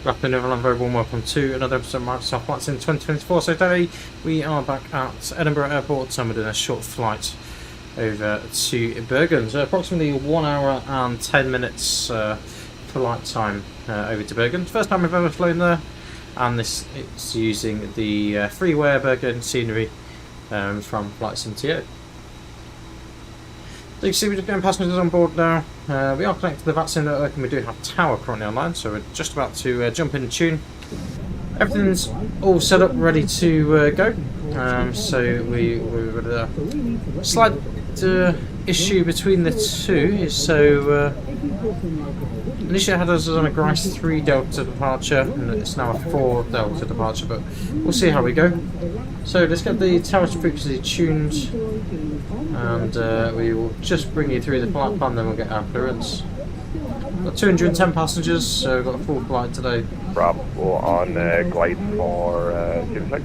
Good afternoon everyone, very warm welcome to another episode of Microsoft Flights in 2024. So today we are back at Edinburgh Airport, and we're doing a short flight over to Bergen. So approximately 1 hour and 10 minutes flight time over to Bergen. First time we've ever flown there, and it's using the freeware Bergen scenery from Flight Simulator. So you can see we're just getting passengers on board now. We are connected to the vaccine network, and we do have Tower currently online, so we're just about to jump in tune. Everything's all set up, ready to go. So we're with a slight issue between the two. Is so initially had us on a Grice 3 Delta departure, and it's now a 4 Delta departure, but we'll see how we go. So let's get the tower frequency tuned, and we will just bring you through the flight plan, then we'll get our clearance. Got 210 passengers, so we've got a full flight today. Bravo on glide for 06.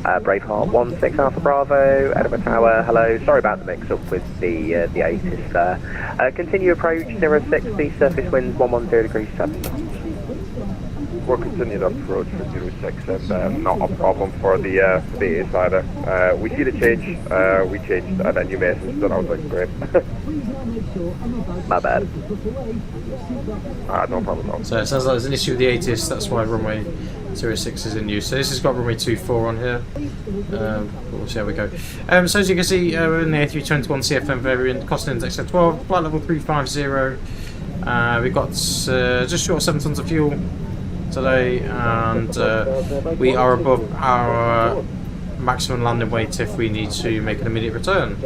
Braveheart 16 Alpha Bravo, Edinburgh Tower, hello. Sorry about the mix-up with the ATIS there. Continue approach 06, surface winds 110 degrees 7 knots. We'll continue that approach for 06, and not a problem for the ATIS either. We see the change, we changed, and then you messaged that I was like, great. My bad. No problem at all. So it sounds like there's an issue with the ATIS, that's why runway 06 is in use. So this has got runway 24 on here. But we'll see how we go. So as you can see, we're in the A321 CFM variant, cost index at 12, flight level 350. We've got just short of 7 tons of fuel today, and we are above our maximum landing weight if we need to make an immediate return.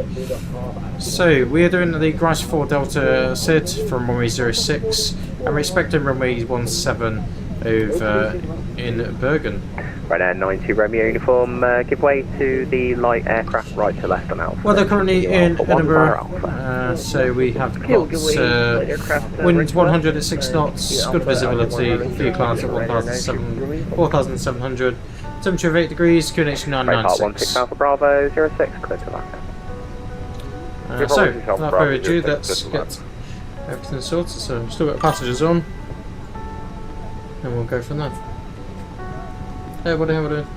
So we are doing the Grice 4 Delta SID from runway 06, and we're expecting runway 17 over in Bergen. Right now, 90 Romeo uniform, give way to the light aircraft right to left on Alpha. Well, they're currently in Edinburgh, so we have got wind 100 at 6 knots, good visibility, fuel clouds at 4,700, temperature of 8 degrees, QNH 996. 16 Alpha Bravo, 06, clear to land. So, without further ado, let's get everything sorted. So, we've still got passengers on, and we'll go from there. Hey, what the hell are we doing?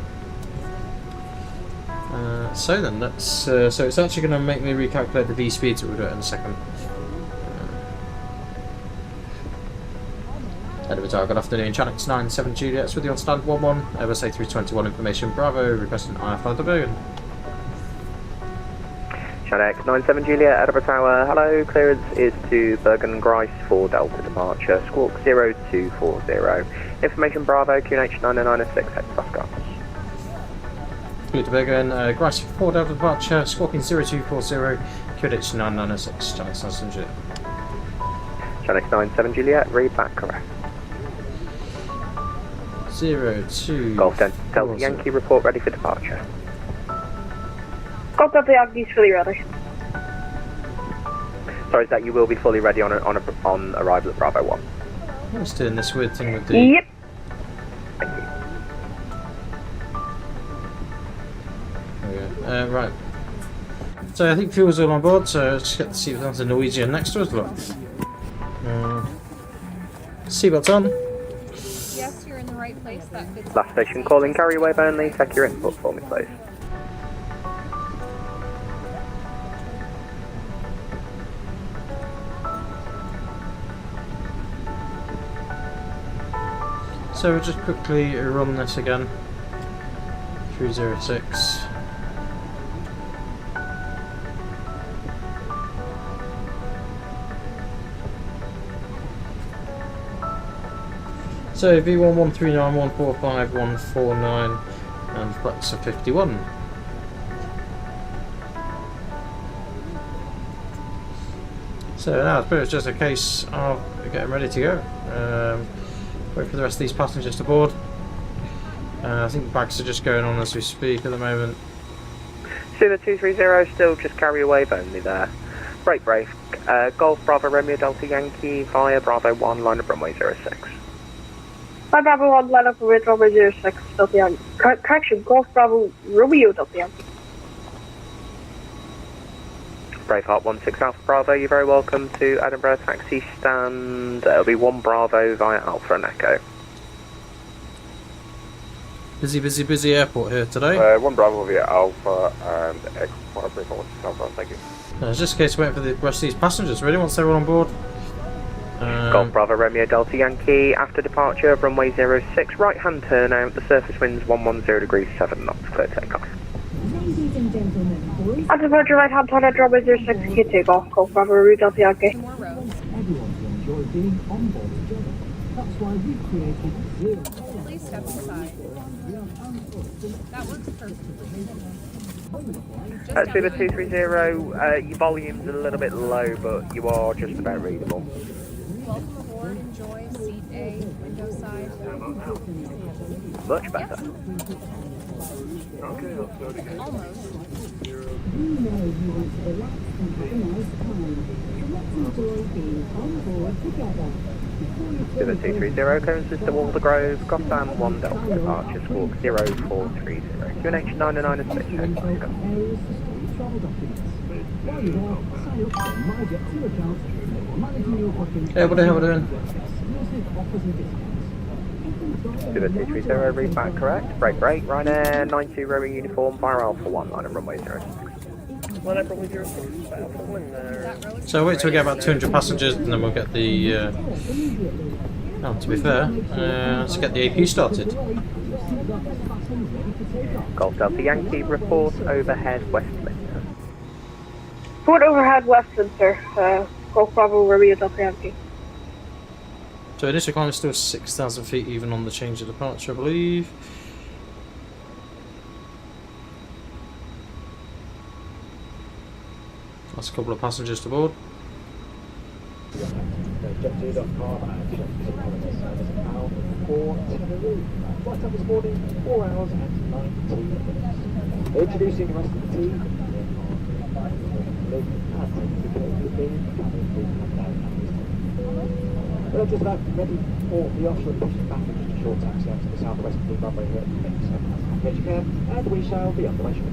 So then, let's. So it's actually going to make me recalculate the V speed, so we'll do it in a second. Edinburgh Tower, good afternoon. Channel 97 Juliet, with you on stand 11. Airbus A321 information. Bravo, requesting IFR to Bergen. Channel 97 Juliet, Edinburgh Tower, hello. Clearance is to Bergen Grice for Delta departure. Squawk 0240. Information Bravo, QNH 996 hectopascals. Good to Bergen, Grice 4 Delta departure, squawking 0240, QNH 996, Channel 97 Juliet. Channel 97 Juliet, read back correct. 02. Golf Delta Yankee, report ready for departure. Golf Delta Yankee is fully ready. Sorry, is that you will be fully ready on arrival at Bravo 1? I'm just doing this weird thing with the... Yep. Thank you. There we go. Right. So I think fuel's all on board, so let's get to see if there's a Norwegian next to us. Look. Seatbelts on. Yes, you're in the right place. That fits. Last station calling, carry wave only. Take your input for me, please. So we'll just quickly run this again. 306. So V1139145 and flex of 51. So now it's pretty much just a case of getting ready to go. Wait for the rest of these passengers to board. I think bags are just going on as we speak at the moment. Sumo 230, still just carry wave only there. Break. Golf Bravo Romeo Delta Yankee via Bravo 1, line of runway 06. Hi Bravo 1, line up with runway 06, Delta Yankee. Correction, Golf Bravo Romeo Delta Yankee. Braveheart 16 Alpha Bravo, you're very welcome to Edinburgh taxi stand. It'll be 1 Bravo via Alpha and Echo. Busy airport here today. 1 Bravo via Alpha and Echo for Braveheart 16 Alpha, thank you. It's just a case of waiting for the rest of these passengers, really, once they're all on board. Golf Bravo Romeo Delta Yankee, after departure, runway 06, right hand turn out, the surface winds 110 degrees 7 knots, clear takeoff. On departure right hand turn at runway 06, K2 Golf Bravo Romeo Delta Yankee. More roads. Please step aside. That works perfectly. Just Suba down 230, your volume's a little bit low, but you are just about readable. Welcome aboard. Enjoy seat A, window side. Much better. Almost. Suba 230, clearances to Walder Grove, Gotham 1 Delta departure, squawk 0430. QNH 996, Hey, what the hell are we doing? Suba 230, read back correct. Break, Ryanair 92 Romeo uniform, fire Alpha 1, line and runway 06. So wait till we get about 200 passengers and then we'll get the... oh, to be fair, let's get the AP started. Golf Delta Yankee, report overhead Westminster. Port overhead Westminster, Golf Bravo Romeo Delta Yankee. So initial climb is still 6,000 feet even on the change of departure, I believe. That's a couple of passengers to board. Introducing the rest of the team. We're just about ready for the offshore pushing back in just a short taxi out to the southwest of the runway here at the Bergen, and we shall be underway shortly.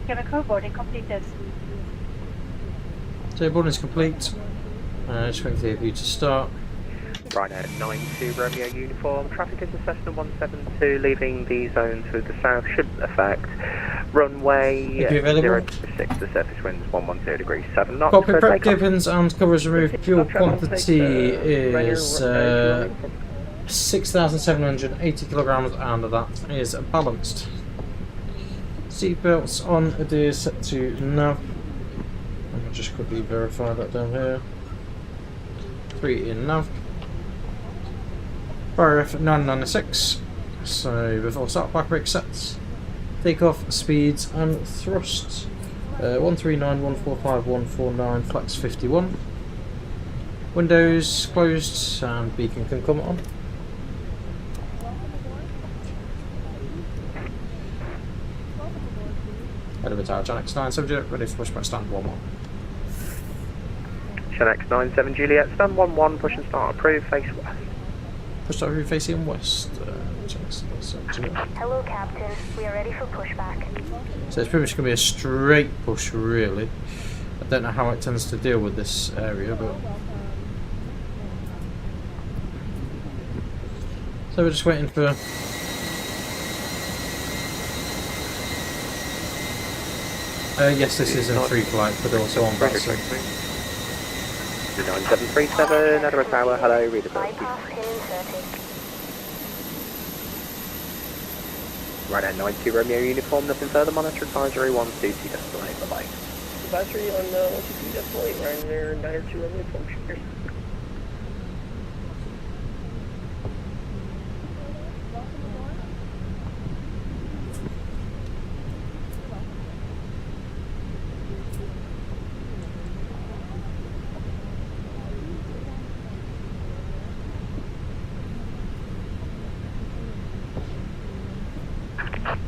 Chemical boarding completed. So boarding is complete. Just waiting for the AP to start. Ryanair 92 Romeo uniform, traffic is a Cessna 172, leaving the zone to the south should affect runway 06, the surface winds 110 degrees 7 knots. Cockpit prep givens and covers removed. Fuel quantity is 6,780 kilograms and that is balanced. Seatbelts on, adhere set to nav. I'll just quickly verify that down here. 3 in nav. Fire F996. So before start, back brake sets. Takeoff speeds and thrusts. 139, 145, 149, flex 51. Windows closed and beacon can come on. Edinburgh Tower, Jet 970, ready for pushback stand 11. Jet 97 Juliet, stand 11, push and start approved, face west. Push over facing west. Hello, Captain. We are ready for pushback. So it's pretty much going to be a straight push, really. I don't know how it tends to deal with this area, but... So we're just waiting for... yes, this is a free flight, but also on Bradford. 9737, Edinburgh Tower, hello, readability. Bypass pin inserted. Ryanair 92 Romeo uniform, nothing further, monitor advisory 122 decimal 8, bye-bye. Advisory on 122 decimal 8, Ryanair 92 Romeo uniform, cheers.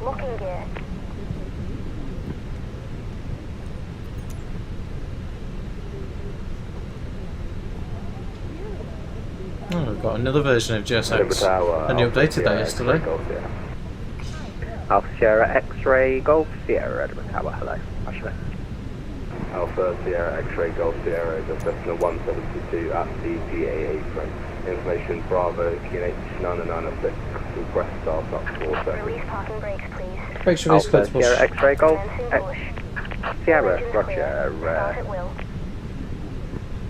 Locking gear. Oh, we've got another version of GSX. And you updated that yesterday. Alpha Sierra X-Ray Golf Sierra Edinburgh Tower, hello. Actually. Alpha Sierra X-Ray Golf Sierra, the Cessna 172 at the GA apron. Information Bravo, QNH 906, request start up 4 seconds. Release parking brakes, please. Brakes release, clear Alpha to push. Sierra X-Ray Golf Commencing push. Sierra, Engines roger. clear. Start at will.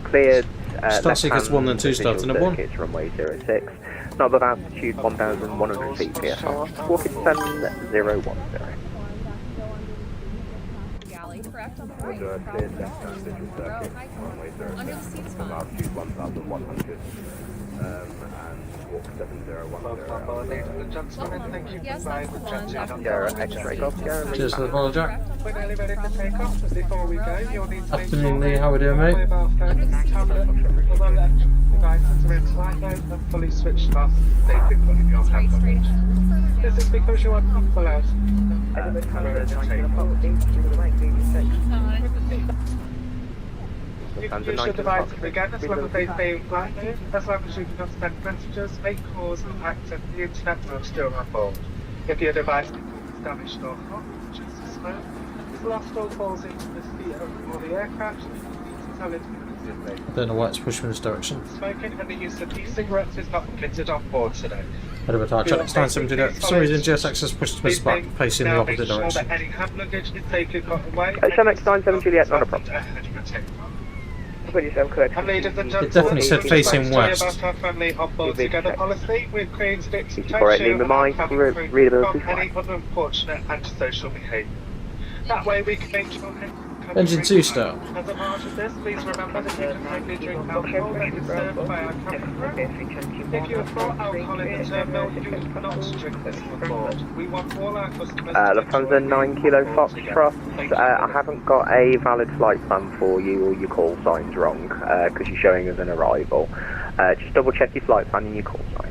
Cleared. Start sequence 1 then 2 starting at 1. Circuits, runway 06. Not above altitude 1,100 feet PSR. Walking 7010. Galley, correct on the right. Roger, cleared left hand visual circuit, runway 06. Under the seats, fine. Altitude 1,100. And walk 7010. Ladies and gentlemen, thank you Yes, for flying that's with the one. Jet2 Sierra X-Ray Golf Sierra. Cheers for the follow, Jack. We're nearly ready to take off, but before we go, you'll need to make sure Afternoon, Lee. How we doing, mate? mobile phones, tablet, other electronic devices are in flight mode and fully switched off. They can put in your hand Straight luggage. ahead. This is because you are not allowed. You can use your devices again as long as they stay in flight mode, as long as you do not send messages, make calls, and access the internet while still on board. If your device becomes damaged or hot, just as smoke, is lost or falls into the sea or the aircraft, you need to tell it immediately. I don't know why it's pushing me in this direction. Smoking and the use of e-cigarettes is not permitted on board today. Edinburgh Tower, check next 970 there. For some reason, GSX has pushed us back, facing the Now opposite make sure direction. that any hand luggage is safely got away. Next 97 Juliet, not a problem. And ladies and gentlemen, It definitely said facing west. About our family on board together policy, we've created it to Before I leave the mic, readability from any unfortunate antisocial behaviour. That way we can make sure Engine 2 start. As a part of this, please remember that you can only drink alcohol that is served by our cabin crew. If you have brought alcohol in the terminal, you cannot drink this on board. We want all our customers Lufthansa 9 Kilo Foxtrot. I haven't got a valid flight plan for you, or your call sign's wrong, because you're showing as an arrival. Just double check your flight plan and your call signs.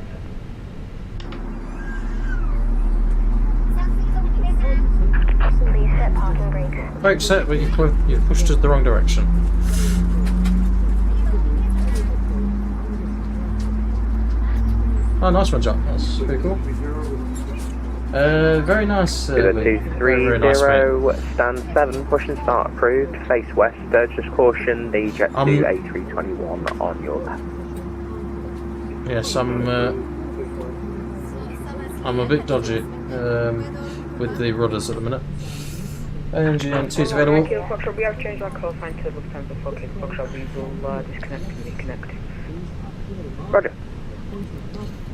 Please set parking brakes. Brakes set, but you've pushed us the wrong direction. Oh, nice one, Jack. That's pretty cool. Very nice. Lee. Very nice, mate. Stand 7, push and start approved. Face west. Just caution the Jet2 A321 on your left. Yes, I'm a bit dodgy with the rudders at the minute. Engine 2 is available. Foxtrot, we have changed our call sign to Lufthansa 4 Kilo Foxtrot. We will disconnect and reconnect. Roger.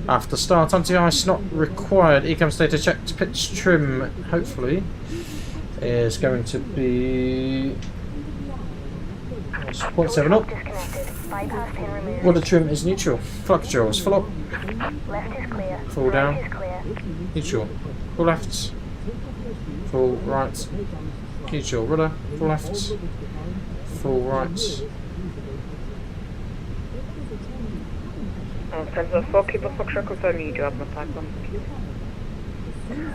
After start, anti-ice not required. Ecam status checked. Pitch trim, hopefully, is going to be 0.7 up. Bypass pin removed. Water trim is neutral. Flight control is full up. Left is clear. Full down. Right is clear. Neutral. Full left. Full right. Neutral. Rudder. Full left. Full right. Lufthansa 4 Kilo Foxtrot, confirm you do have my flight plan.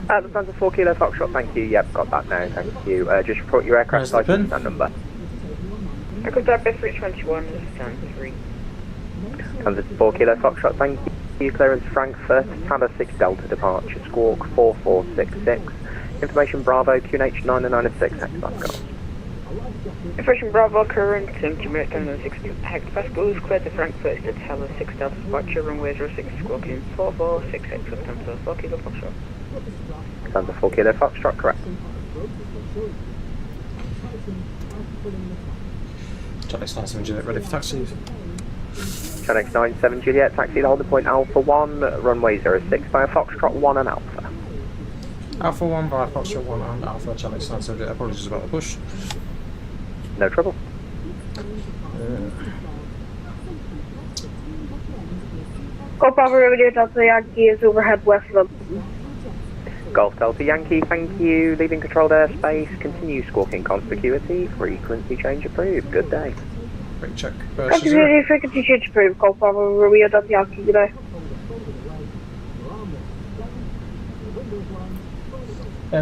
Lufthansa 4 Kilo Foxtrot, thank you. Yep, got that now, thank you. Just report your aircraft Where's the license pin? and number. Aircraft A321 is stand 3. Lufthansa 4 Kilo Foxtrot, thank you. Clearance Frankfurt, Panda 6 Delta departure, squawk 4466. Information Bravo, QNH 996, Hexagon. Information Bravo, current altimeter 906 hectopascals, cleared to Frankfurt to Tower 6 Delta departure, runway 06, squawking 4466, Lufthansa 4 Kilo Foxtrot. Lufthansa 4 Kilo Foxtrot, correct. Jack's 97 Juliet, ready for taxi. Channel 97 Juliet, taxi to holding point Alpha 1, runway 06 via Foxtrot 1 and Alpha. Alpha 1 by Foxtrot 1 and Alpha, Channel 97 Juliet. Apologies about the push. No trouble. Golf Bravo Radio Delta Yankee is overhead west of Golf Delta Yankee, thank you. Leaving controlled airspace, continue squawking conspicuity, frequency change approved. Good day. Brake check. Continuity frequency change approved. Golf Bravo Radio Delta Yankee, good day.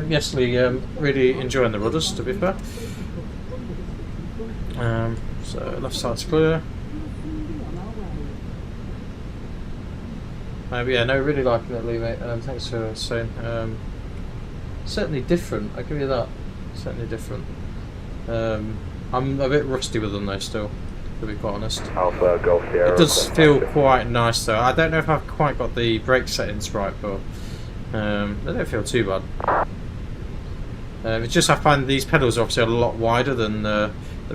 Yes, Lee, really enjoying the rudders, to be fair. So left side's clear. But yeah, no, really liking it, Lee, mate. Thanks for saying. Certainly different, I'll give you that. Certainly different. I'm a bit rusty with them though still, to be quite honest. Alpha Golf Sierra. It does feel quite nice though. I don't know if I've quite got the brake settings right, but they don't feel too bad. It's just I find these pedals are obviously a lot wider than the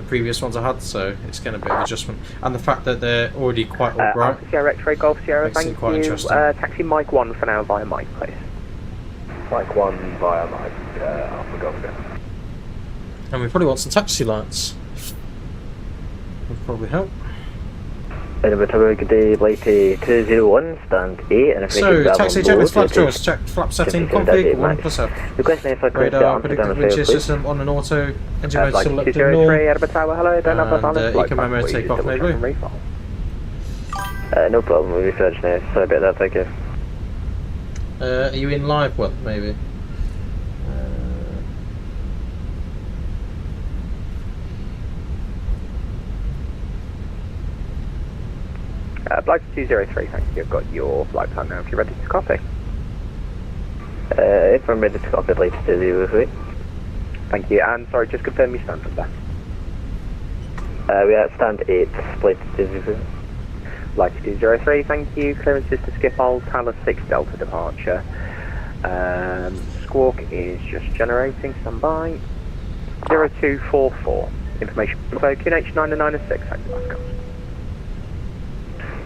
previous ones I had, so it's getting a bit of adjustment. And the fact that they're already quite upright. Alpha Sierra X-Ray Golf Sierra, makes it thank quite you. interesting. Taxi Mike 1 for now via Mike, please. Mike 1 via Mike, Alpha Golf Sierra. And we probably want some taxi lights. Would probably help. Edinburgh, good day, Blighty 201, stand 8, and if So, taxi check with flap jaws, check flap setting, config 1+F. Requesting if I could Radar, predicted wind shear system on an auto, engine mode selected null, Edinburgh Tower, hello, don't have a silent flight. eco memo take off no blue. no problem, we'll research now, sorry about that, thank you. Are you in live one, maybe? Flight 203, thank you. I've got your flight plan now if you're ready to copy. If I'm ready to copy, Blighty 203. Thank you, and sorry, just confirm your stand number. We are at stand 8, Blighty 203. Flight 203, thank you. Clearances to Schiphol, Tower 6 Delta departure. Squawk is just generating, stand by. 0244, information info, QNH 90906, thank you, last call.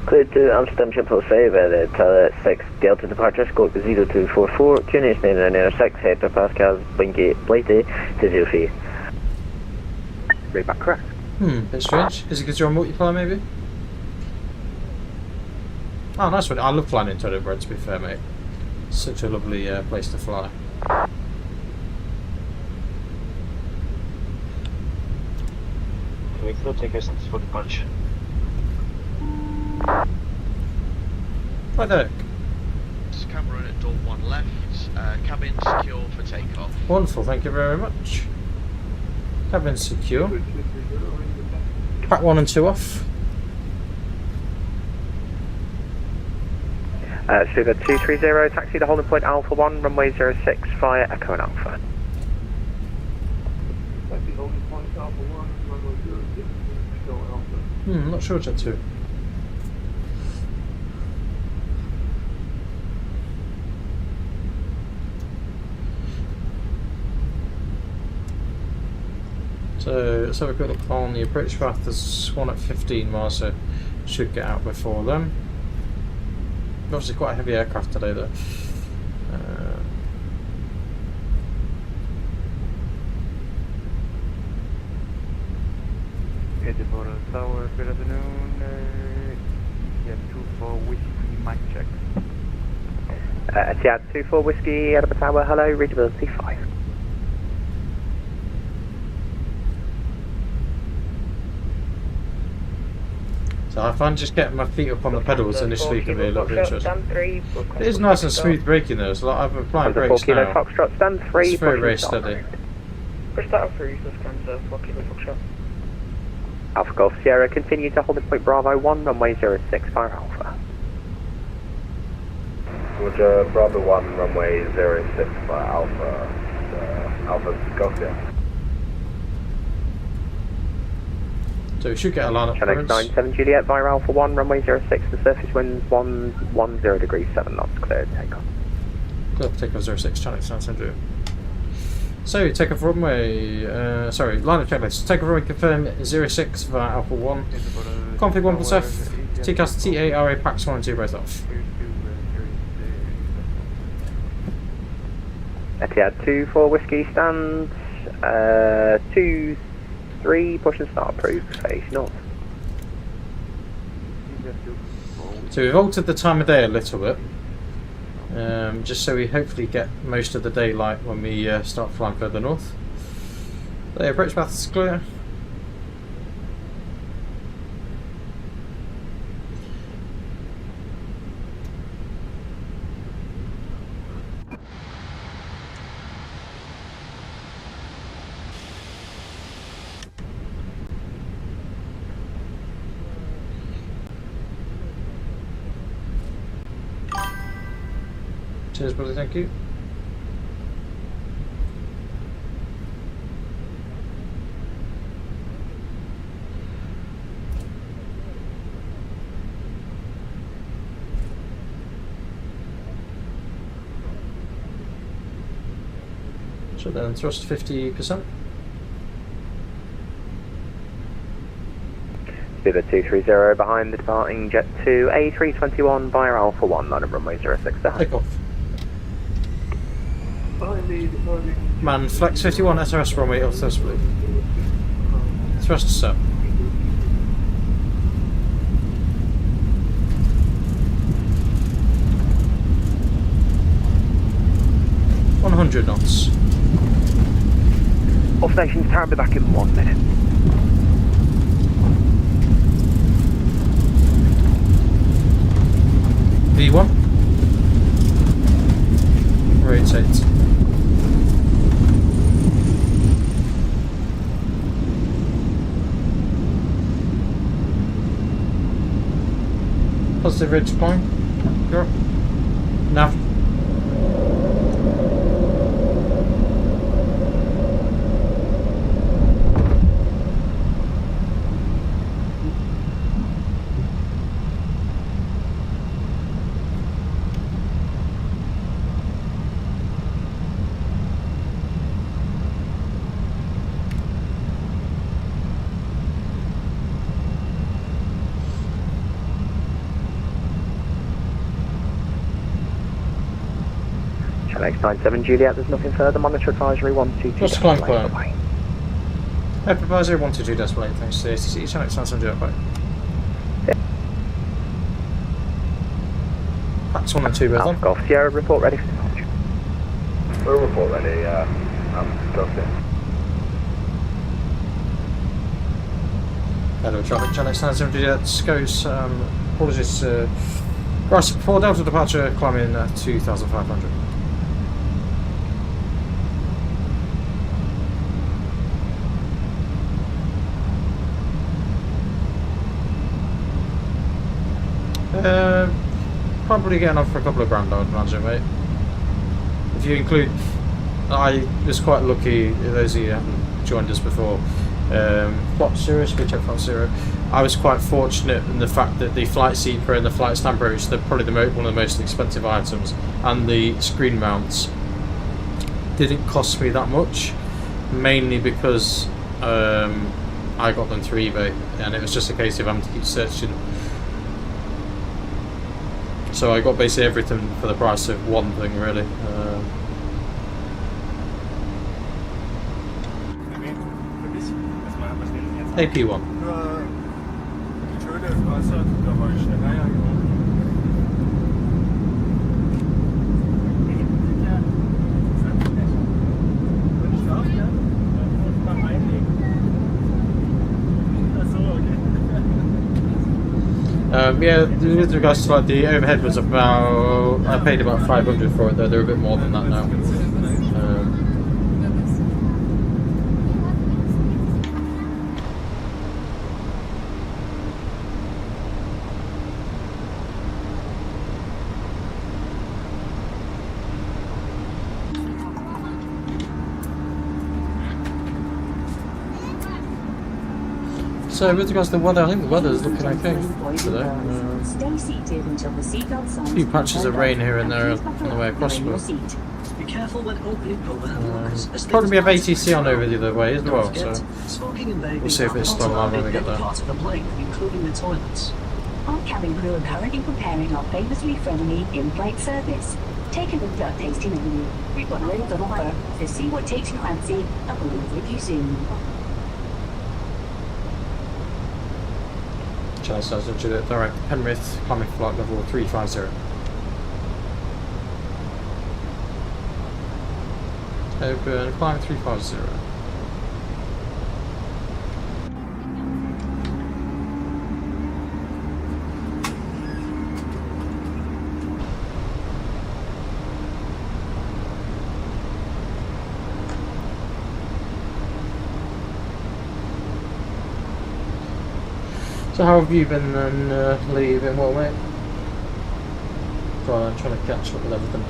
Clear to Amsterdam Schiphol 5 at the Tower 6 Delta departure, scope 0244, QNH 90906, Hector Pascal, Blighty 203. Read back correct. Bit strange. Is it because you're on multiplier maybe? Oh, nice one. I love flying into Edinburgh, to be fair, mate. Such a lovely place to fly. We could take us for the punch. Right there. Cameron at door 1 left, cabin secure for takeoff. Wonderful, thank you very much. Cabin secure. Pack 1 and 2 off. Sugar 230, taxi to holding point Alpha 1, runway 06 via Echo and Alpha. Not sure, Jet2. So let's have a quick look on the approach path. There's one at 15 miles, so should get out before them. Obviously quite a heavy aircraft today though. Edinburgh Tower, good afternoon. Jet2 for whiskey, mic check. Etihad 24 Whiskey, Edinburgh Tower, hello, readability 5. So I find just getting my feet up on the pedals initially can be a little bit interesting. It is nice and smooth braking though, so I'm applying brakes now. Foxtrot, stand 3, it's very, very steady. First start of cruise, this comes 4 Kilo Foxtrot. Alpha Golf Sierra, continue to holding point Bravo 1, runway 06 via Alpha. Roger, Bravo 1, runway 06 via Alpha, Alpha Golf Sierra. So we should get a line up Channel 97 Juliet via Alpha 1, runway 06, the surface winds 110 degrees 7 knots, cleared takeoff. Clear for takeoff 06, channel 97 Juliet. So takeoff runway, sorry, line of checklist. Takeoff runway confirm 06 via Alpha 1. Config 1+F, TCAS TARA packs 1 and 2 both off. Etihad 24 Whiskey stands, 2, 3, push and start approved, face north. So we've altered the time of day a little bit, just so we hopefully get most of the daylight when we start flying further north. The approach path is clear. Cheers, buddy, thank you. So then thrust 50%. Speed 230 behind the departing Jet2 A321 via Alpha 1 line of runway 06 to Take off. Man, flex 51 SRS runway off thrust blue. Thrust set. $100 knots. All stations, tower, be back in 1 minute. V1. Rotate. Positive ridge climb. Go. Nav. X97 Juliet, there's nothing further. Monitor advisory 122. Just climb climb. Advisory 122 decimal 8, thanks to the ATC. Channel X97 Juliet, bye. Packs 1 and 2 both on. Golf Sierra, report ready for departure. We'll report ready, I'm discussing. Hello traffic, Channel X97 Juliet goes, apologies, Grass 4 Delta departure, climbing 2,500. Probably getting on for a couple of grand, I would imagine, mate. If you include, I was quite lucky, those of you who haven't joined us before, Flop Zero, we check Flop Zero. I was quite fortunate in the fact that the flight seeker and the flight stand brooch, they're probably one of the most expensive items, and the screen mounts didn't cost me that much, mainly because I got them through eBay, and it was just a case of having to keep searching. So I got basically everything for the price of one thing, really. AP1. Yeah, with regards to like the overhead was about, I paid about 500 for it though, they're a bit more than that now. So with regards to the weather, I think the weather is looking okay today. A few patches of rain here and there on the way across. Probably be a ATC on over the other way as well, so we'll see if it's still online when we get there. Our cabin crew are currently preparing our famously friendly in-flight service. Take a look at our tasting menu. We've got a little offer, so see what takes your fancy, and we'll be with you soon. Channel Stars Juliet, direct Penrith, climbing flight level 350. Open, climb 350. So how have you been then, Lee? You've been well, mate? I'm trying to catch up with everything.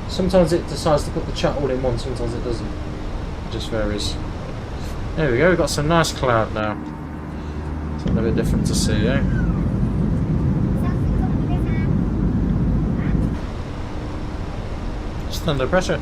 Sometimes it decides to put the chat all in one, sometimes it doesn't. It just varies. There we go, we've got some nice cloud now. Something a bit different to see, eh? Just under pressure.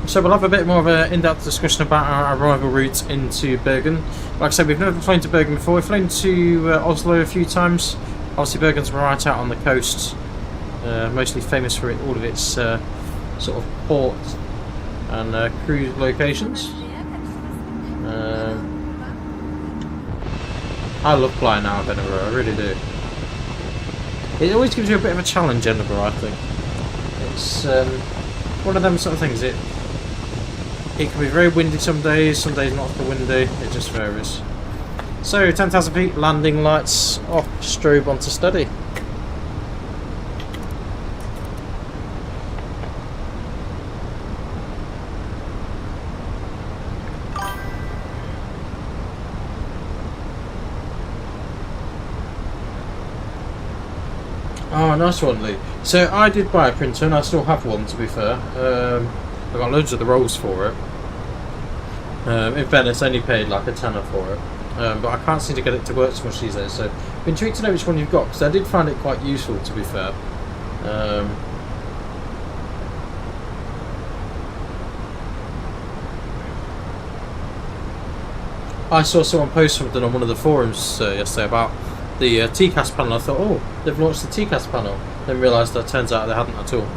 So we'll have a bit more of an in-depth discussion about our arrival route into Bergen. Like I said, we've never flown to Bergen before. We've flown to Oslo a few times. Obviously Bergen's right out on the coast, mostly famous for all of its sort of port and cruise locations. I love flying out of Edinburgh, I really do. It always gives you a bit of a challenge, Edinburgh, I think. It's one of them sort of things. It can be very windy some days not so windy, it just varies. So, 10,000 feet, landing lights off, strobe onto steady. Oh, nice one, Lee. So I did buy a printer, and I still have one, to be fair. I've got loads of the rolls for it. In fairness, I only paid like a tenner for it. But I can't seem to get it to work so much these days, so I'm intrigued to know which one you've got, because I did find it quite useful, to be fair. I saw someone post something on one of the forums yesterday about the TCAS panel. I thought, oh, they've launched the TCAS panel. Then realised that turns out they hadn't at all.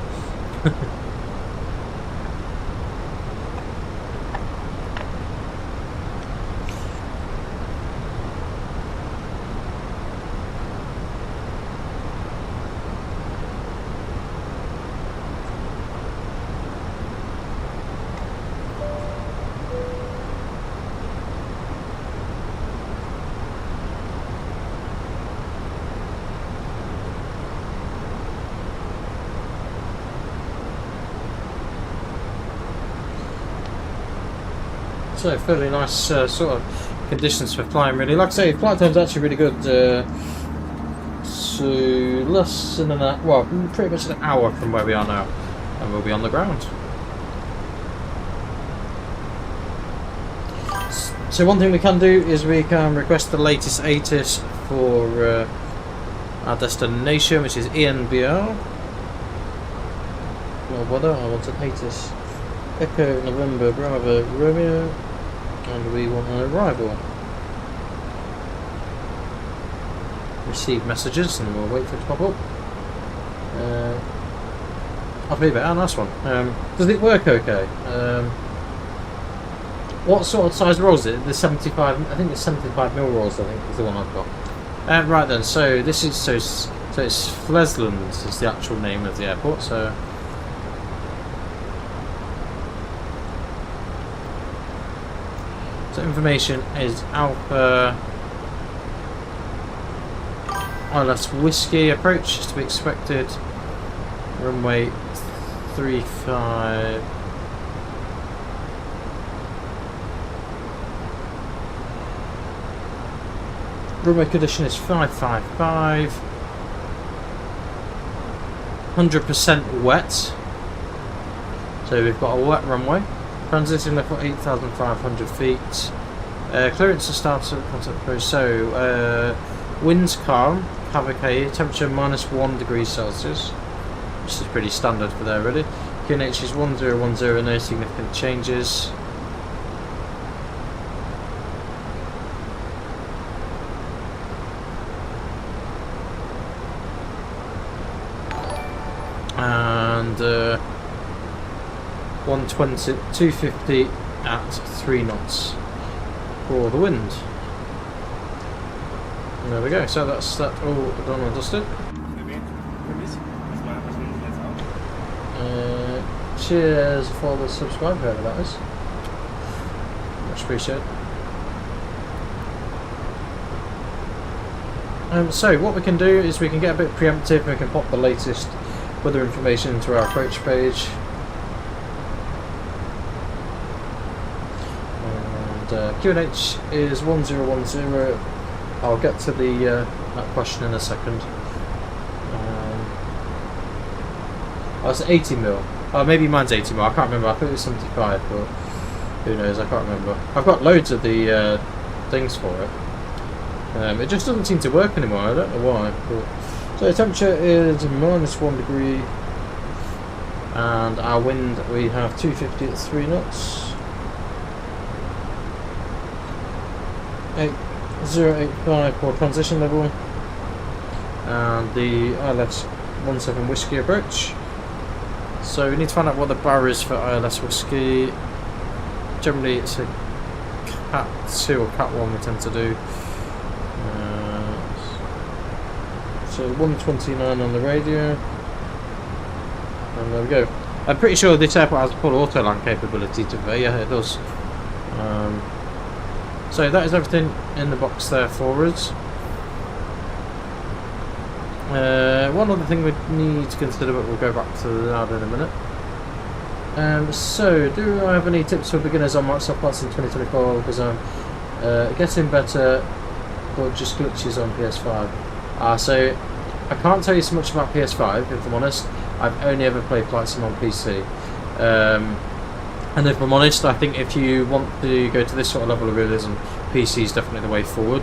So fairly nice sort of conditions for flying, really. Like I say, flight time's actually really good. So less than an hour, well, pretty much an hour from where we are now, and we'll be on the ground. So one thing we can do is we can request the latest ATIS for our destination, which is Edinburgh. Well, whether I want an ATIS Echo November Bravo Romeo. And we want an arrival. Receive messages, and we'll wait for it to pop up. I'll leave it. Oh, nice one. Does it work okay? What sort of size rolls is it? The 75. I think it's 75mm rolls. I think is the one I've got. Right then. So this is so it's Flesland is the actual name of the airport. So. So information is Alpha ILS Whiskey approach is to be expected. Runway 35. Runway condition is 555. 100% wet. So we've got a wet runway. Transiting level 8,500 feet. Clearance to start at contact approach. So, winds calm, cavalcade, temperature -1 degrees Celsius, which is pretty standard for there, really. QNH is 1010, no significant changes. And 120, 250 at 3 knots for the wind. And there we go, so that's that all done and dusted. Cheers for the subscribe, whoever that is. Much appreciated. So what we can do is we can get a bit preemptive and we can pop the latest weather information into our approach page. QNH is 1010. I'll get to the that question in a second. Oh, it's 80mm. Oh, maybe mine's 80mm. I can't remember. I think it was 75, but who knows? I can't remember. I've got loads of the things for it. It just doesn't seem to work anymore. I don't know why. But so the temperature is -1 degree. and our wind we have 250 at 3 knots. 8085 for transition level, and the ILS 17 Whiskey approach. So we need to find out what the bar is for ILS Whiskey. Generally it's a Cat 2 or Cat 1 we tend to do. So 129 on the radio, and there we go. I'm pretty sure this airport has full auto land capability to be. Yeah, it does. So that is everything in the box there for us. One other thing we need to consider, but we'll go back to that in a minute. So, do I have any tips for beginners on Microsoft Flights in 2024? Because I'm getting better, but just glitches on PS5. So, I can't tell you so much about PS5, if I'm honest. I've only ever played Flight Sim on PC. And if I'm honest, I think if you want to go to this sort of level of realism, PC is definitely the way forward.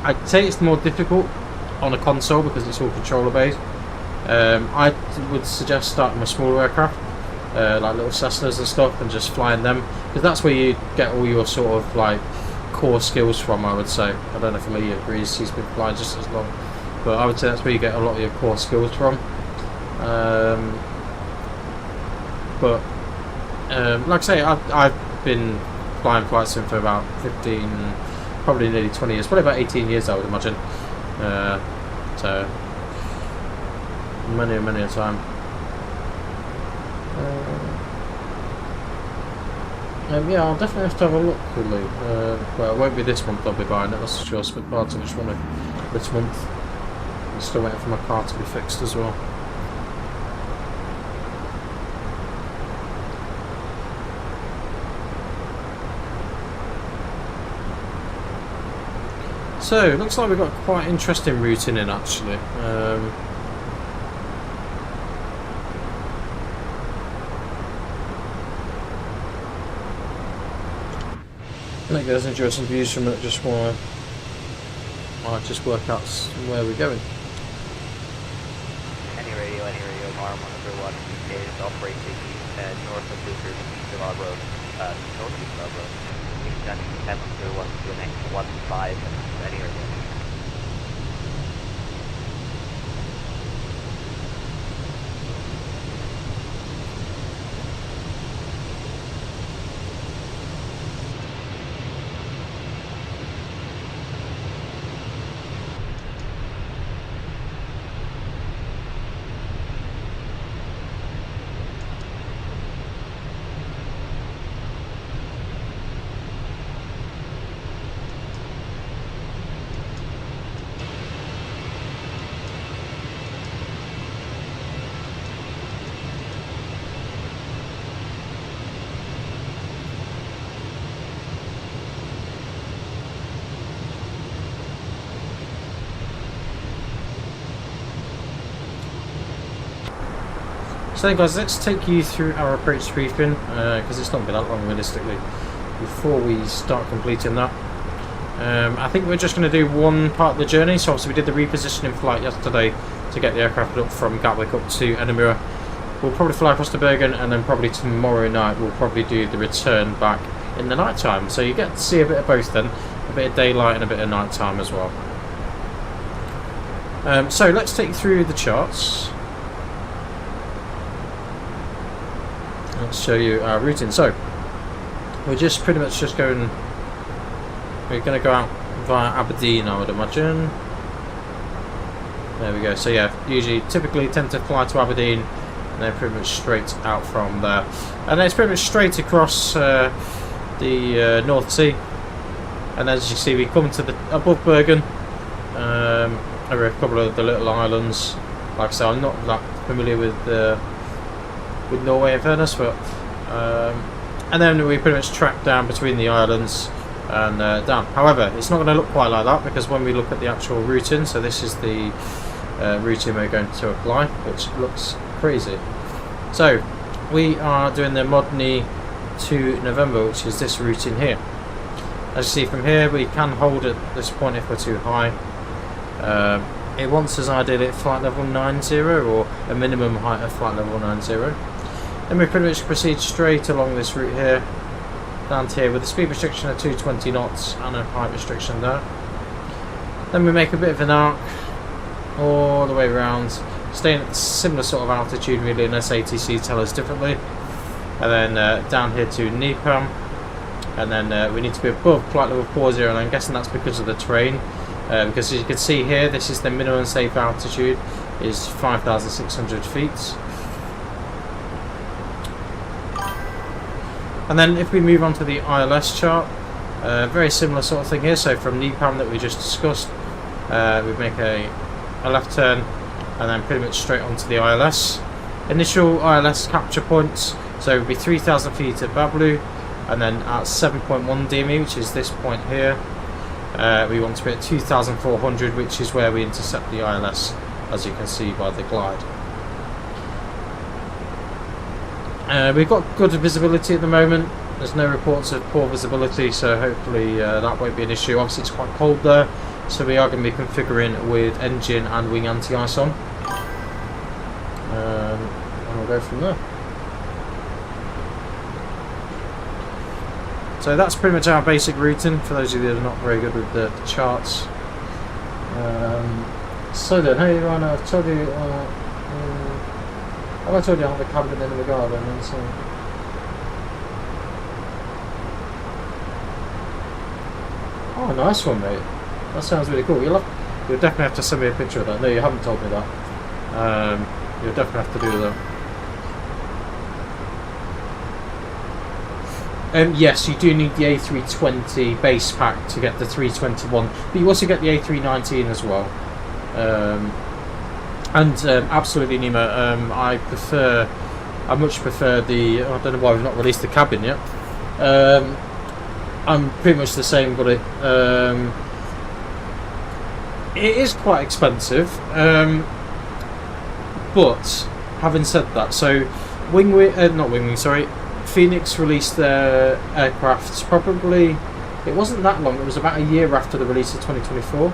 I'd say it's more difficult on a console because it's all controller based. I would suggest starting with smaller aircraft, like little Cessnas and stuff, and just flying them, because that's where you get all your sort of like core skills from, I would say. I don't know if Lee agrees, he's been flying just as long, but I would say that's where you get a lot of your core skills from. Like I say, I've been flying Flight Sim for about 15, probably nearly 20 years, probably about 18 years I would imagine. So many a time. Yeah, I'll definitely have to have a look, Lee. Well, it won't be this month I'll be buying it, that's for sure. Split parts of each one this month. I'm still waiting for my car to be fixed as well. So, it looks like we've got quite interesting routing in actually. I think there's interesting views from it just while I just work out where we're going. Any radio, arm 101 is operating north of Lucas, Log Road, northeast Log Road. Extension 10 to the next 15, any radio. So guys, let's take you through our approach briefing, because it's not been that long realistically, before we start completing that. I think we're just going to do one part of the journey. So obviously we did the repositioning flight yesterday to get the aircraft up from Gatwick up to Edinburgh. We'll probably fly across to Bergen, and then probably tomorrow night we'll probably do the return back in the night time. So you get to see a bit of both then, a bit of daylight and a bit of night time as well. So let's take you through the charts. Let's show you our routing. So we're just pretty much just going, we're going to go out via Aberdeen, I would imagine. There we go. So yeah, typically tend to fly to Aberdeen and then pretty much straight out from there, and then it's pretty much straight across the North Sea. And as you see, we come to the above Bergen, over a couple of the little islands. Like I said, I'm not that familiar with Norway in fairness, but and then we pretty much track down between the islands and down. However, it's not going to look quite like that, because when we look at the actual routing, so this is the routing we're going to apply, which looks crazy. So we are doing the Modney to November, which is this routing here. As you see from here, we can hold at this point if we're too high. it wants us ideally at flight level 90 or a minimum height of flight level 90. Then we pretty much proceed straight along this route here, down to here with a speed restriction of 220 knots and a height restriction there. Then we make a bit of an arc all the way around, staying at a similar sort of altitude really, unless ATC tell us differently. And then down here to Nepam, and then we need to be above flight level 40, and I'm guessing that's because of the terrain. Because as you can see here, this is the minimum safe altitude, is 5,600 feet. And then if we move on to the ILS chart, very similar sort of thing here. So from Nepam that we just discussed, we make a left turn and then pretty much straight onto the ILS. Initial ILS capture points, so it would be 3,000 feet at Bablu, and then at 7.1 DME, which is this point here, we want to be at 2,400, which is where we intercept the ILS, as you can see by the glide. We've got good visibility at the moment. There's no reports of poor visibility, so hopefully that won't be an issue. Obviously it's quite cold there, so we are going to be configuring with engine and wing anti-ice on. And we'll go from there. So that's pretty much our basic routing, for those of you that are not very good with the charts. So then, hey Ryan, I've told you, have I told you I have a cabin in the garden and so... Oh, nice one, mate. That sounds really cool. You'll definitely have to send me a picture of that. No, you haven't told me that. You'll definitely have to do that. Yes, you do need the A320 base pack to get the 321, but you also get the A319 as well. Absolutely, Nima. I much prefer the. I don't know why we've not released the cabin yet. I'm pretty much the same, buddy. It is quite expensive, but having said that, so Phoenix released their aircraft probably, it wasn't that long, it was about a year after the release of 2024.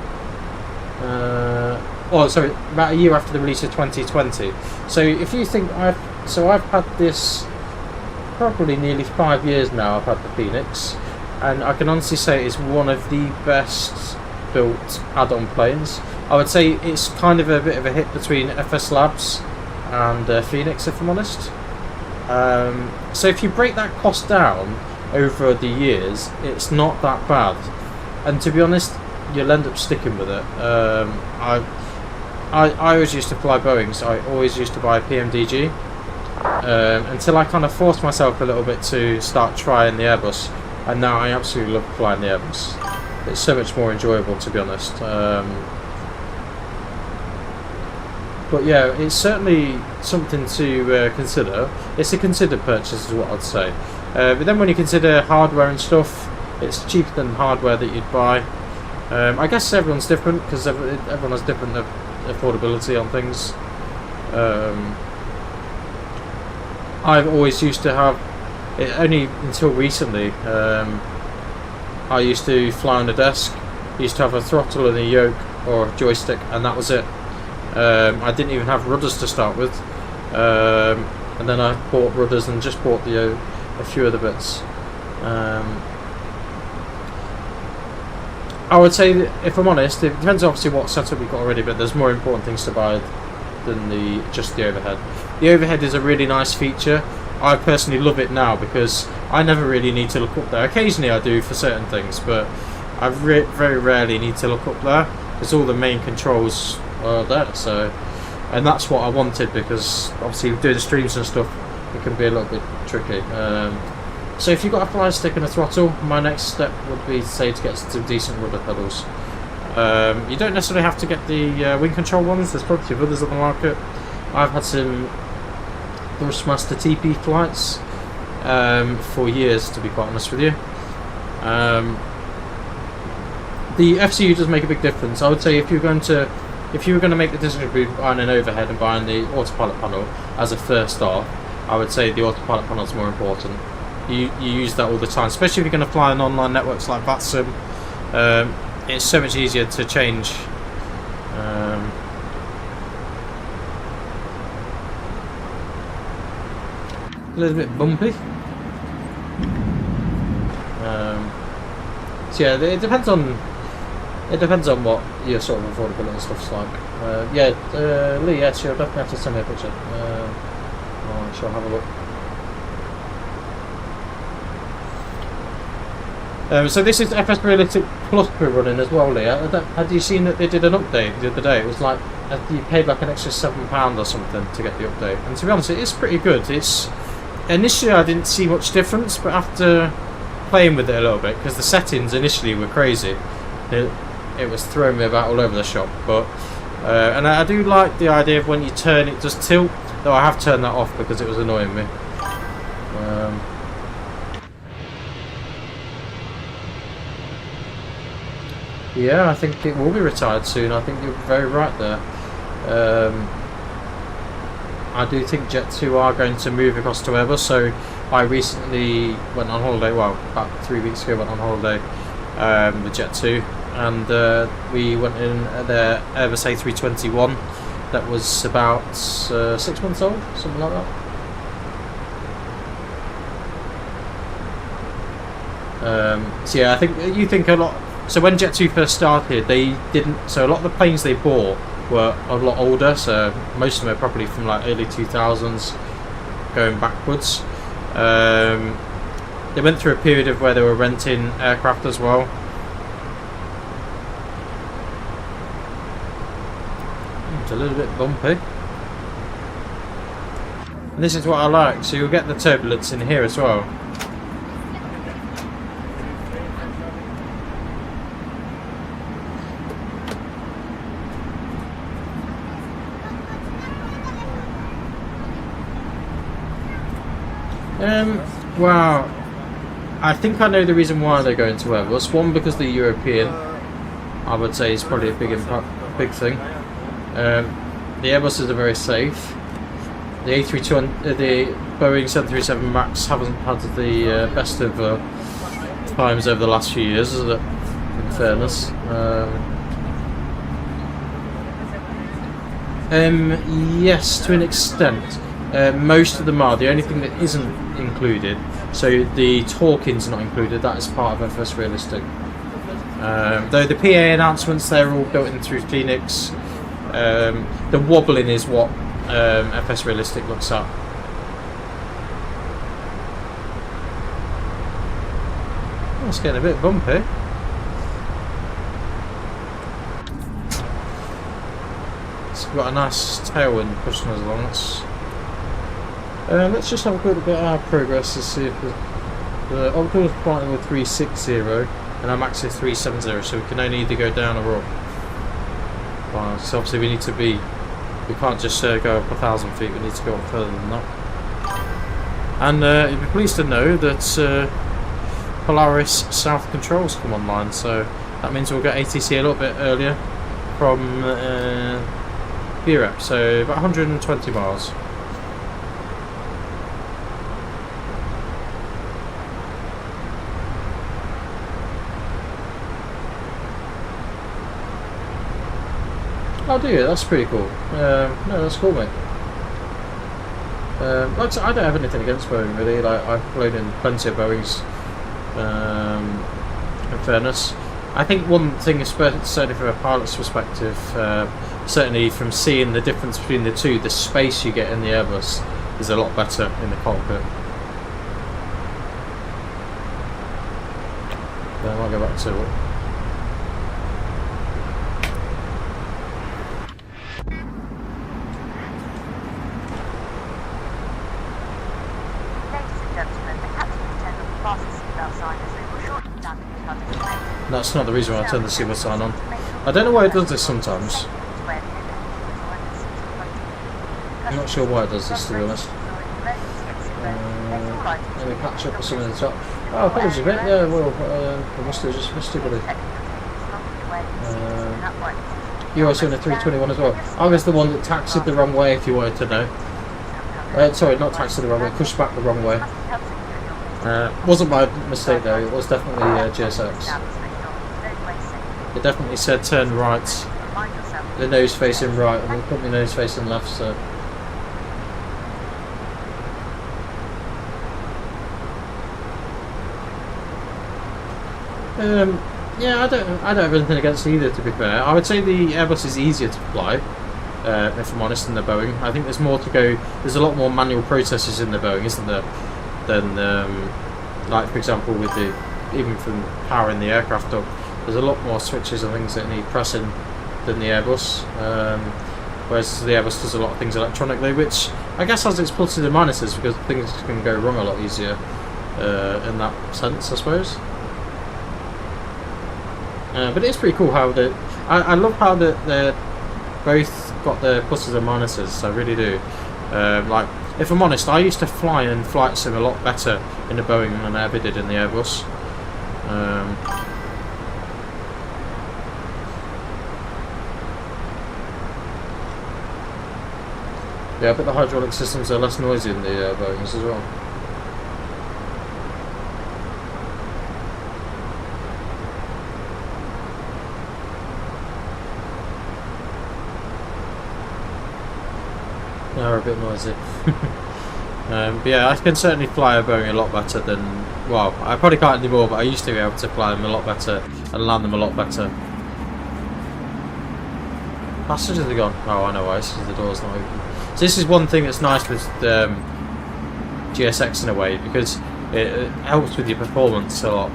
About a year after the release of 2020. So if you think I've had this probably nearly 5 years now. I've had the Phoenix, and I can honestly say it's one of the best built add-on planes. I would say it's kind of a bit of a hit between FS Labs and Phoenix, if I'm honest. So if you break that cost down over the years, it's not that bad, and to be honest, you'll end up sticking with it. I always used to fly Boeing, so I always used to buy PMDG until I kind of forced myself a little bit to start trying the Airbus, and now I absolutely love flying the Airbus. It's so much more enjoyable, to be honest. But yeah, it's certainly something to consider. It's a considered purchase is what I'd say. But then when you consider hardware and stuff, it's cheaper than hardware that you'd buy. I guess everyone's different, because everyone has different affordability on things. I've always used to have, only until recently, I used to fly on a desk. I used to have a throttle and a yoke or a joystick, and that was it. I didn't even have rudders to start with, and then I bought rudders and just bought a few other bits. I would say that, if I'm honest, it depends obviously what setup you've got already, but there's more important things to buy than just the overhead. The overhead is a really nice feature. I personally love it now because I never really need to look up there. Occasionally I do for certain things, but I very rarely need to look up there because all the main controls are there. So, and that's what I wanted, because obviously doing streams and stuff, it can be a little bit tricky. So if you've got a fly stick and a throttle, my next step would be to get some decent rudder pedals. You don't necessarily have to get the wing control ones. There's plenty of others on the market. I've had some Thrustmaster TP flights for years, to be quite honest with you. The FCU does make a big difference. I would say if you were going to make the decision between buying an overhead and buying the autopilot panel as a first off, I would say the autopilot panel is more important. You use that all the time, especially if you're going to fly on online networks like VATSIM. It's so much easier to change a little bit bumpy. So yeah, it depends on what your sort of affordability and stuff's like. Lee, yes, you'll definitely have to send me a picture. I shall have a look. So this is FS Realistic Plus we're running as well, Lee. Had you seen that they did an update the other day? It was like you paid like an extra £7 or something to get the update. And to be honest, it is pretty good. It's initially I didn't see much difference, but after playing with it a little bit, because the settings initially were crazy, it was throwing me about all over the shop. But and I do like the idea of when you turn it does tilt, though I have turned that off because it was annoying me. Yeah, I think it will be retired soon. I think you're very right there. I do think Jet2 are going to move across to Airbus. So I recently went on holiday, well, about 3 weeks ago went on holiday with Jet2, and we went in their Airbus A321 that was about 6 months old, something like that. So yeah, I think you think a lot. So when Jet2 first started, they didn't. So a lot of the planes they bought were a lot older. So most of them are probably from like early 2000s, going backwards. They went through a period of where they were renting aircraft as well. It's a little bit bumpy. And this is what I like. So you'll get the turbulence in here as well. Well, I think I know the reason why they're going to Airbus. One, because the European, I would say, is probably a big thing. The Airbuses are very safe. The A320, the Boeing 737 MAX haven't had the best of times over the last few years, is it? In fairness. Yes, to an extent. Most of them are. The only thing that isn't included, so the talking's not included, that is part of FS Realistic. Though the PA announcements, they're all built in through Phoenix. The wobbling is what FS Realistic looks at. Oh, it's getting a bit bumpy. It's got a nice tailwind pushing us along. Let's just have a quick look at our progress to see if the orbital is flying with 360 and our max is 370, so we can only either go down or up. So obviously we can't just go up 1,000 feet, we need to go up further than that. And you'd be pleased to know that Polaris South controls come online, so that means we'll get ATC a little bit earlier from Europe, so about 120 miles. Oh, do you? That's pretty cool. No, that's cool, mate. Like I said, I don't have anything against Boeing, really. Like, I've flown in plenty of Boeings. In fairness, I think one thing, certainly from a pilot's perspective, certainly from seeing the difference between the two, the space you get in the Airbus is a lot better in the cockpit. Then I'll go back to it. That's not the reason why I turn the seatbelt sign on. I don't know why it does this sometimes. I'm not sure why it does this, to be honest. Let me catch up with some of the top. Oh, apologies a bit. Yeah, well, I must have just missed it, buddy. You're also in a 321 as well. I was the one that taxied the wrong way, if you wanted to know. Sorry, not taxied the wrong way, pushed back the wrong way. Wasn't my mistake though, it was definitely GSX. It definitely said turn right, the nose facing right, and the company nose facing left, so. Yeah, I don't have anything against either. To be fair, I would say the Airbus is easier to fly, if I'm honest, than the Boeing. I think there's more to go. There's a lot more manual processes in the Boeing, isn't there? Than like for example with the even from powering the aircraft up. There's a lot more switches and things that need pressing than the Airbus. Whereas the Airbus does a lot of things electronically, which I guess has its pluses and minuses because things can go wrong a lot easier in that sense, I suppose. But it's pretty cool how I love how they're both got their pluses and minuses. I really do. Like, if I'm honest, I used to fly in flight sim a lot better in the Boeing than I ever did in the Airbus. Yeah, but the hydraulic systems are less noisy in the Boeings as well. They are a bit noisy. But yeah, I can certainly fly a Boeing a lot better than... Well, I probably can't anymore, but I used to be able to fly them a lot better and land them a lot better. Passengers are gone. Oh, I know why. It's because the door's not open. So this is one thing that's nice with GSX in a way, because it helps with your performance a lot.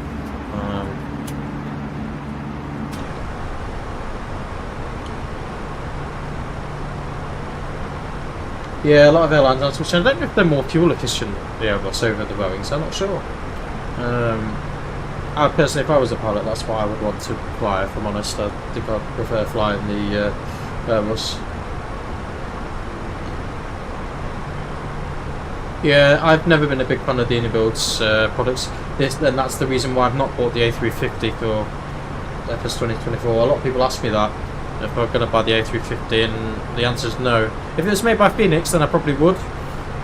Yeah, a lot of airlines are switching. I don't know if they're more fuel efficient, the Airbus, over the Boeing, so I'm not sure. I personally, if I was a pilot, that's what I would want to fly, if I'm honest. I think I'd prefer flying the Airbus. Yeah, I've never been a big fan of the Unibuild's products. Then that's the reason why I've not bought the A350 for FS 2024. A lot of people ask me that, if I'm going to buy the A350, and the answer is no. If it was made by Phoenix, then I probably would.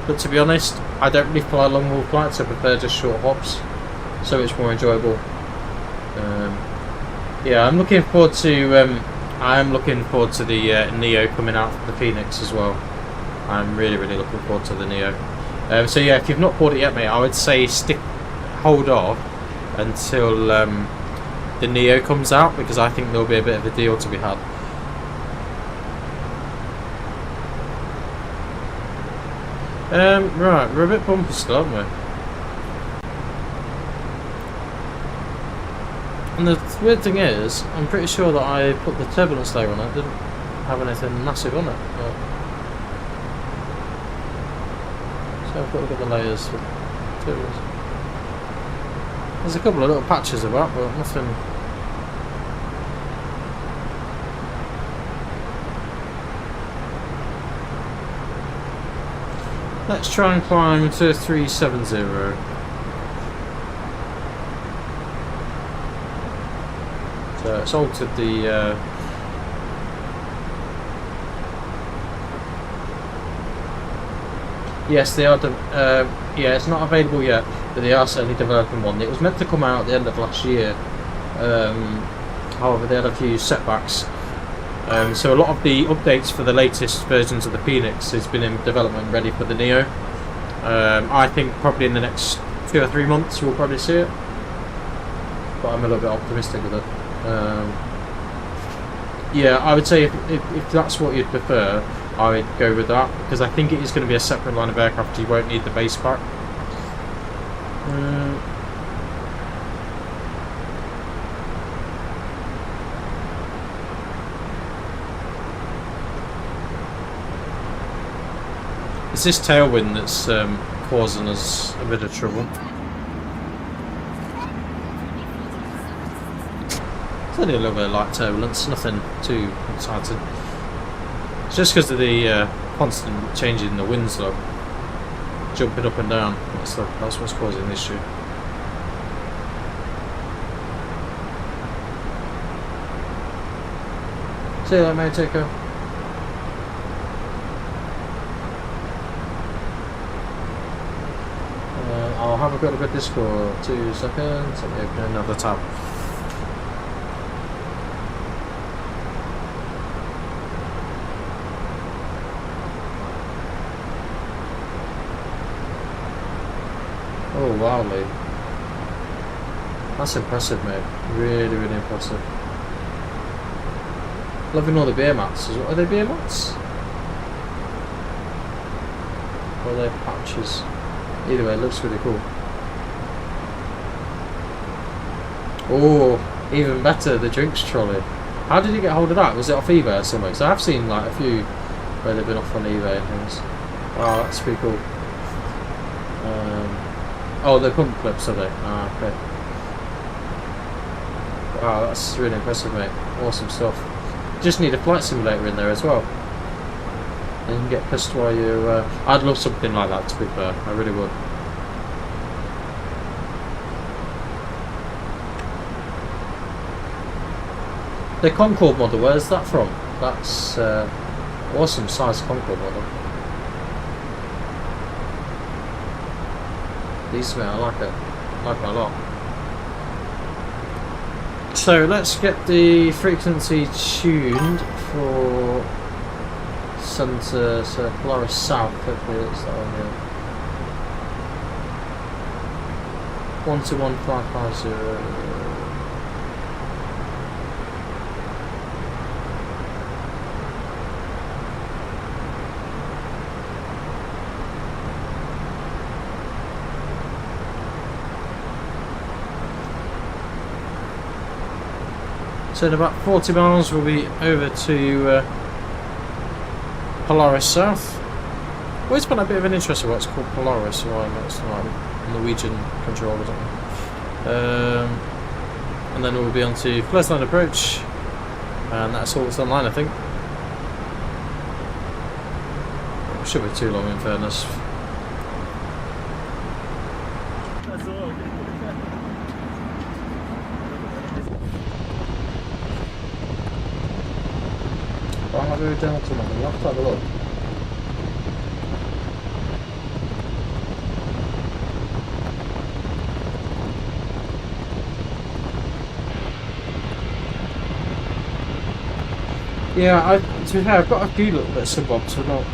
But to be honest, I don't really fly long haul flights. I prefer just short hops, so it's more enjoyable. Yeah, I'm looking forward to. I am looking forward to the Neo coming out from the Phoenix as well. I'm really looking forward to the Neo. So yeah, if you've not bought it yet, mate, I would say hold off until the Neo comes out, because I think there'll be a bit of a deal to be had. Right, we're a bit bumpy still, aren't we? And the weird thing is, I'm pretty sure that I put the turbulence layer on it. I didn't have anything massive on it. But... So I've got to look at the layers for turbulence. There's a couple of little patches about, but nothing. Let's try and climb to 370. So it's altered the yes, they are. Yeah, it's not available yet, but they are certainly developing one. It was meant to come out at the end of last year. However, they had a few setbacks. So a lot of the updates for the latest versions of the Phoenix has been in development, ready for the Neo. I think probably in the next 2 or 3 months we'll probably see it, but I'm a little bit optimistic with it. Yeah, I would say if that's what you'd prefer, I would go with that, because I think it is going to be a separate line of aircraft. You won't need the base pack. It's this tailwind that's causing us a bit of trouble. It's only a little bit of light turbulence, nothing too exciting. It's just because of the constant change in the wind slope, jumping up and down. That's what's causing the issue. See you later, mate. Take care. I'll have a good look at this for 2 seconds. Let me open another tab. Oh, wowly. That's impressive, mate. Really, really impressive. Loving all the beer mats. Are they beer mats? Or are they patches? Either way, it looks really cool. Oh, even better, the drinks trolley. How did you get hold of that? Was it off eBay or something? So I've seen like a few where they've been off on eBay and things. Wow, that's pretty cool. Oh, they're pump clips, are they? Ah, okay. Wow, that's really impressive, mate. Awesome stuff. Just need a flight simulator in there as well. And you can get pissed while you... I'd love something like that, to be fair. I really would. The Concorde model, where's that from? That's awesome size Concorde model. Decent, I like it. I like it a lot. So let's get the frequency tuned for Santa, so Polaris South, hopefully it's that one here. 121550. So in about 40 miles we'll be over to Polaris South. Always been a bit of an interest in what's called Polaris, or it's like Norwegian control or something. And then we'll be on to first line approach, and that's all that's online, I think. It shouldn't be too long in fairness. Gentlemen, we'll have to have a look. Yeah, to be fair, I've got a few little bits of bobs, but not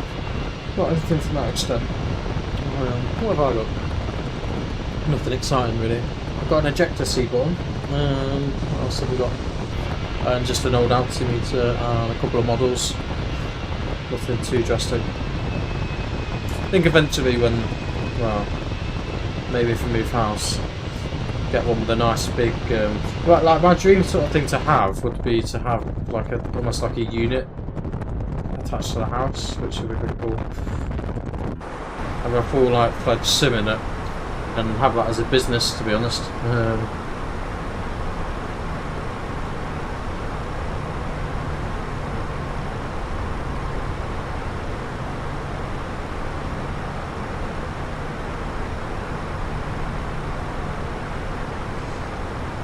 anything from that extent. What have I got? Nothing exciting really. I've got an ejector seat on. What else have we got? And just an old altimeter and a couple of models. Nothing too drastic. I think eventually when, well, maybe if we move house, get one with a nice big, like my dream sort of thing to have would be to have like almost like a unit attached to the house, which would be pretty cool. Have a full like fledged sim in it and have that as a business, to be honest.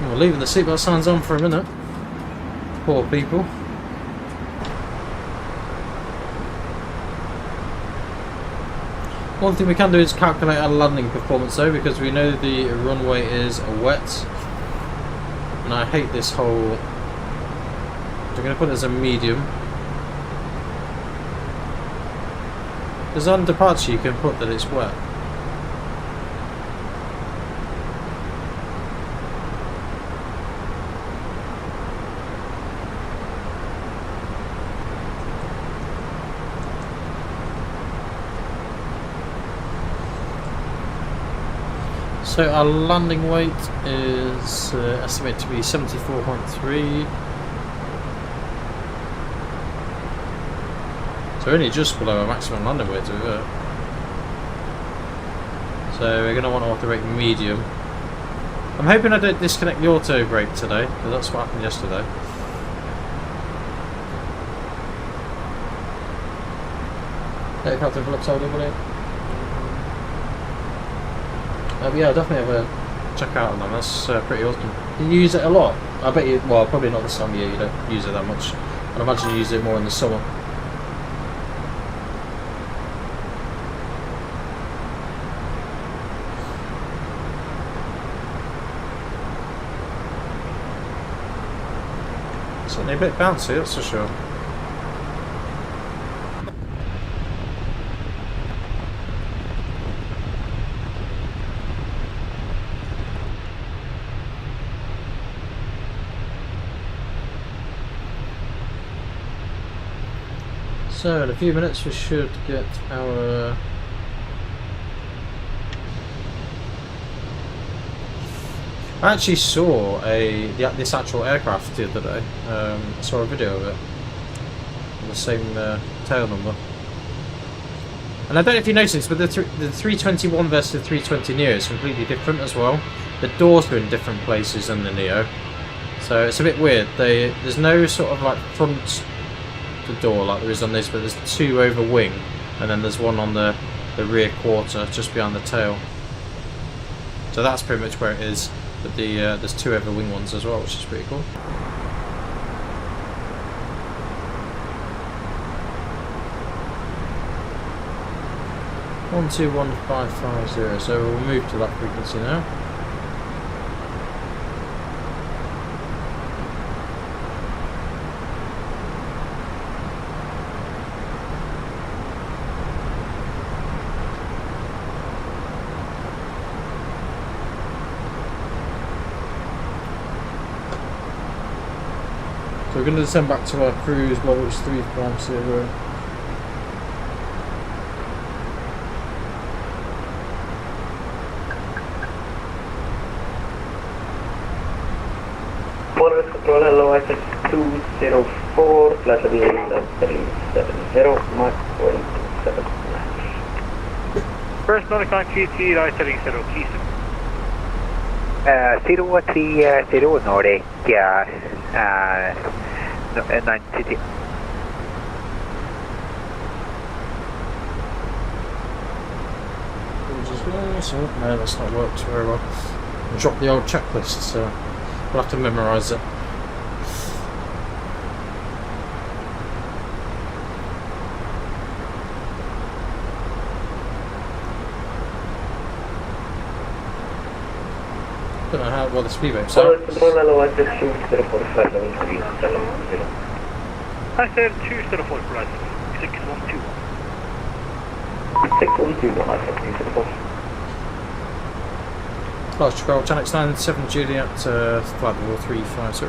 We're leaving the seatbelt signs on for a minute. Poor people. One thing we can do is calculate our landing performance though, because we know the runway is wet. And I hate this whole... I'm going to put it as a medium. Because on departure you can put that it's wet. So our landing weight is estimated to be 74.3. So only just below our maximum landing weight to it. So we're going to want to auto brake medium. I'm hoping I don't disconnect the auto brake today, because that's what happened yesterday. Hey, Captain Phillips, hold it, will it? Yeah, definitely have a check out on them. That's pretty awesome. You use it a lot? I bet you. Well, probably not this time of year. You don't use it that much. I'd imagine you use it more in the summer. Certainly a bit bouncy, that's for sure. So in a few minutes we should get our I actually saw this actual aircraft the other day. I saw a video of it. The same tail number. And I don't know if you noticed, but the 321 versus the 320 Neo is completely different as well. The doors are in different places than the Neo. So it's a bit weird. There's no sort of like front the door like there is on this, but there's two over wing, and then there's one on the rear quarter just behind the tail. So that's pretty much where it is. But there's two over wing ones as well, which is pretty cool. One 121,550. So we'll move to that frequency now. So we're going to descend back to our cruise level, which is 350. Control, hello, I 204, flight level 370, Mach 0.7. First Nordic GT, right heading 0, please. 030 Nordic, 9CT. So, no, that's not worked very well. I dropped the old checklist, so we'll have to memorise it. Don't know how well the speed waves are. I said 204 for us. 612. 612, I said 204. Large Chicago, Channel 97 Juliet, flight level 350.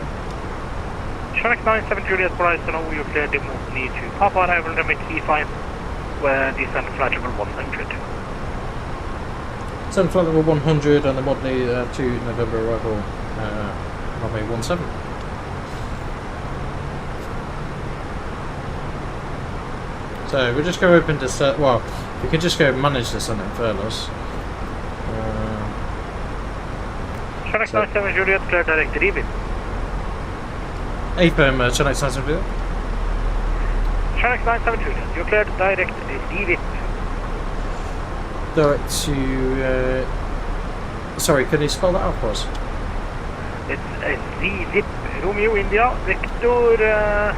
Channel 97 Juliet, Bryson, all you clear demo need to Papa arrival limit T5, where descend flight level 100. Send flight level 100 and the Modney to November arrival, runway 17. So we'll just go open to well, we can just go manage this on Infernos. Channel 97 Juliet, clear direct Revit. AFM, Channel 97 Juliet. Channel 97 Juliet, you cleared direct Revit. Direct to, sorry, can you spell that out for us? It's Revit, Romeo India, Victor,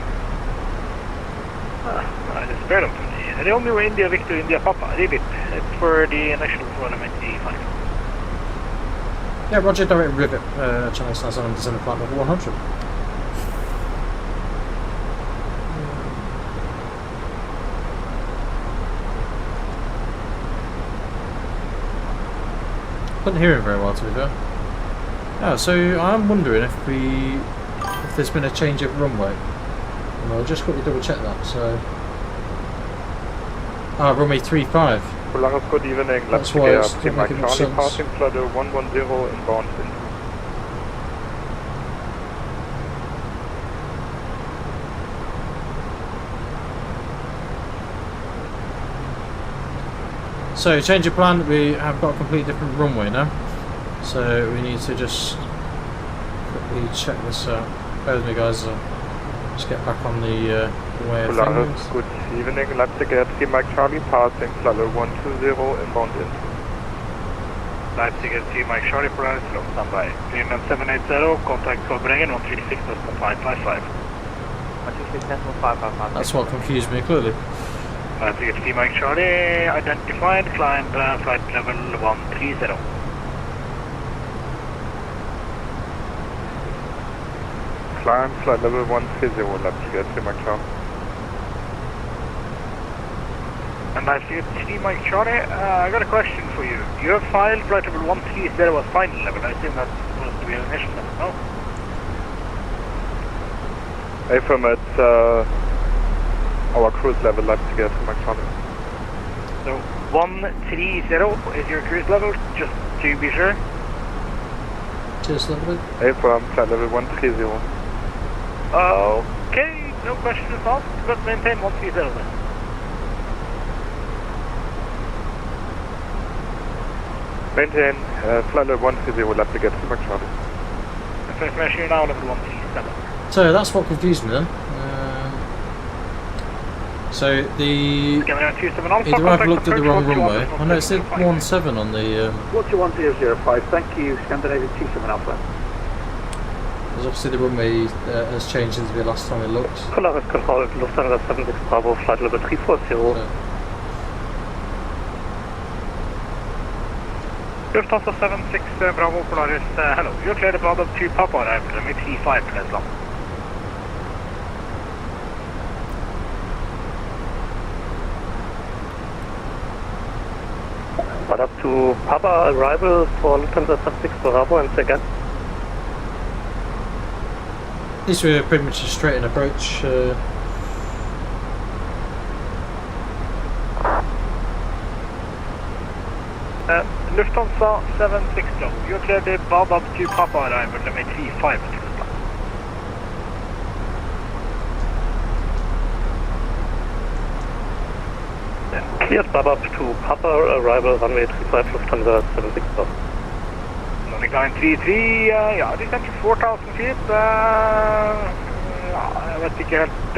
it's very long to me. Romeo India, Victor India, Papa, Revit. It's for the national tournament T5. Yeah, Roger, direct Rivet, Channel 97, descend flight level 100. Couldn't hear him very well, to be fair. Yeah, so I'm wondering if there's been a change of runway. And I'll just quickly double check that. So, runway 35. Polaris, good evening. That's why it's Mike Charlie passing flight 110 inbound in. So, change of plan, we have got a completely different runway now. So, we need to just quickly check this out. Bear with me, guys. Just get back on the way of Polaris, things. good evening. Leipzig Air Mike Charlie passing flight 120 inbound in. Leipzig Air Mike Charlie, Polaris, low standby. Premium 780, contact for Bergen 136.555. That's what confused me, clearly. Leipzig Air Mike Charlie, identified, climb flight level 130. Climb flight level 130, Leipzig Air Mike Charlie. And Leipzig Air Mike Charlie, I got a question for you. You have filed flight level 130 as final level. I assume that's supposed to be an initial level, no? our cruise level left to get to McDonald's. So 130 is your cruise level, just to be sure. Just a little bit. April, flight level 130. Okay, no questions asked, but maintain 130 then. Maintain, flight level 130 left to get to McDonald's. First measure now, level 137. So that's what confused me then. So the either I've looked at the wrong runway. Oh no, it said 17 on the. 42105, thank you, Scandinavian 27 Alpha. Because obviously the runway has changed since the last time we looked. Polaris Control, Lufthansa 76 Bravo, flight level 340. Lufthansa 76 Bravo Polaris, hello. You're cleared above up to Papa arrival, let me 35 minutes long. But up to Papa arrival for Lufthansa 76 Bravo and again. These were pretty much a straight in approach. Lufthansa 76 you're cleared above up to Papa arrival, let me 35 minutes long. Cleared Papa up to Papa arrival, runway 35 Lufthansa 76 Running line 33, ja, die zijn 4000 feet. Jag vet inte helt.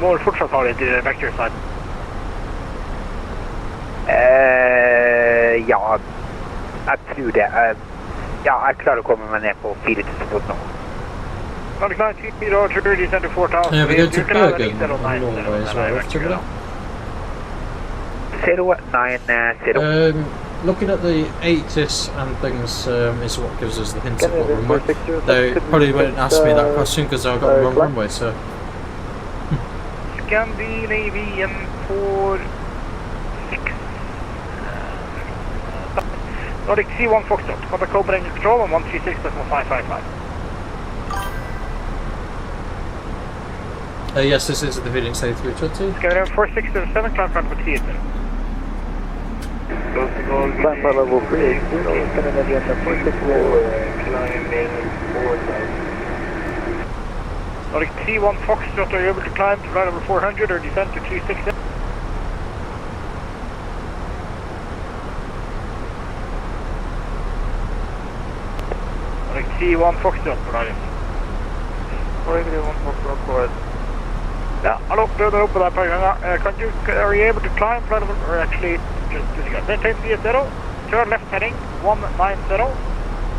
Mål fortsatt har det till vector side. Ja, jag tror det. Ja, jag klarar att komma mig ner på 4000 fot nu. Running line 33, Roger, de sänder 4000 Yeah, we go to Bergen on Norway as well. Check it out. 090. Looking at the ATIS and things is what gives us the hint of what runway. They probably won't ask me that question because I've got the wrong runway, so. Scandinavian 46. Nordic C1 Foxtrot, contact Copenhagen Control on 136.555. Yes, this is the Phoenix A321. Scandinavian 4607, climb front for 30. Climb for level 380, Scandinavian 4604. Nordic C1 Foxtrot, are you able to climb to flight level 400 or descend to 360? Nordic C1 Foxtrot, Polaris. Nordic C1 Foxtrot, go ahead. Yeah, hello, building up with that are you able to climb flight level, or actually, just maintain CS0, turn left heading 190,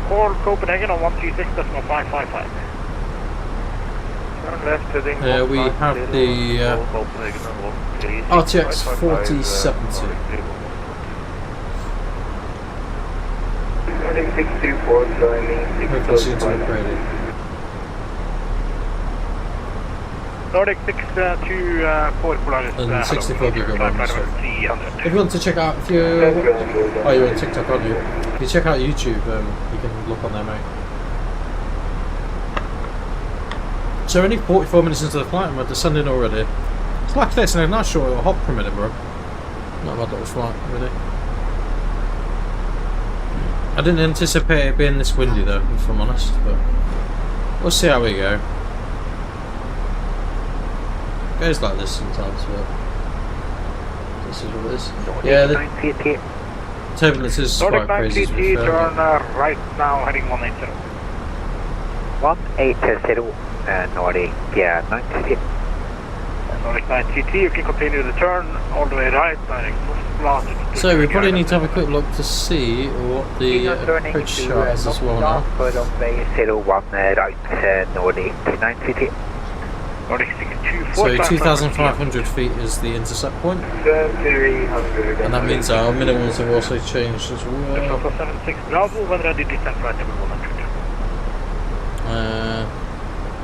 call Copenhagen on 136.555. Turn left heading we have the RTX 4070. Nordic 624, climbing. Hopefully soon to upgrade. Nordic 624 Polaris. And 64 gigabytes. So. If you want to check out, if you you're on TikTok, aren't you? If you check out YouTube, you can look on there, mate. So only 44 minutes into the flight and we're descending already. It's like this, and a nice short little hop from Edinburgh. Not a bad little flight, really. I didn't anticipate it being this windy though, if I'm honest, but we'll see how we go. It goes like this sometimes, but this is what it is. Yeah, the turbulence is quite crazy. Turn right now, heading 180. 180, Nordic, yeah, 90. Nordic 9TT, you can continue the turn all the way right, so we probably need to have a quick look to see what the approach chart is as well now. 01 right, Nordic 9TT. Nordic 624. So 2,500 feet is the intercept point. And that means our minimums have also changed as well. 76 Bravo, when ready, descent right level 100.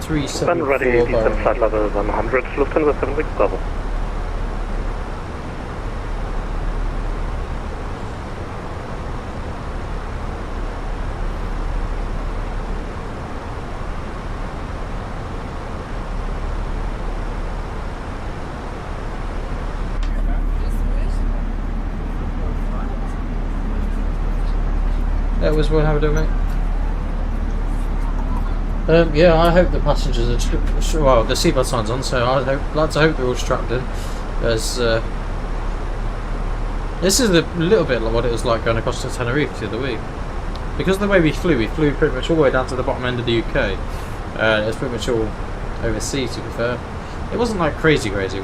374 When ready, descent flight level 100, Lufthansa 76 Bravo. That was well, how we doing, mate? Yeah, I hope the passengers are well. The seatbelt sign's on, so like to hope they're all strapped in. As this is a little bit like what it was like going across to Tenerife the other week. Because of the way we flew pretty much all the way down to the bottom end of the UK. It was pretty much all overseas, to be fair. It wasn't like crazy, but it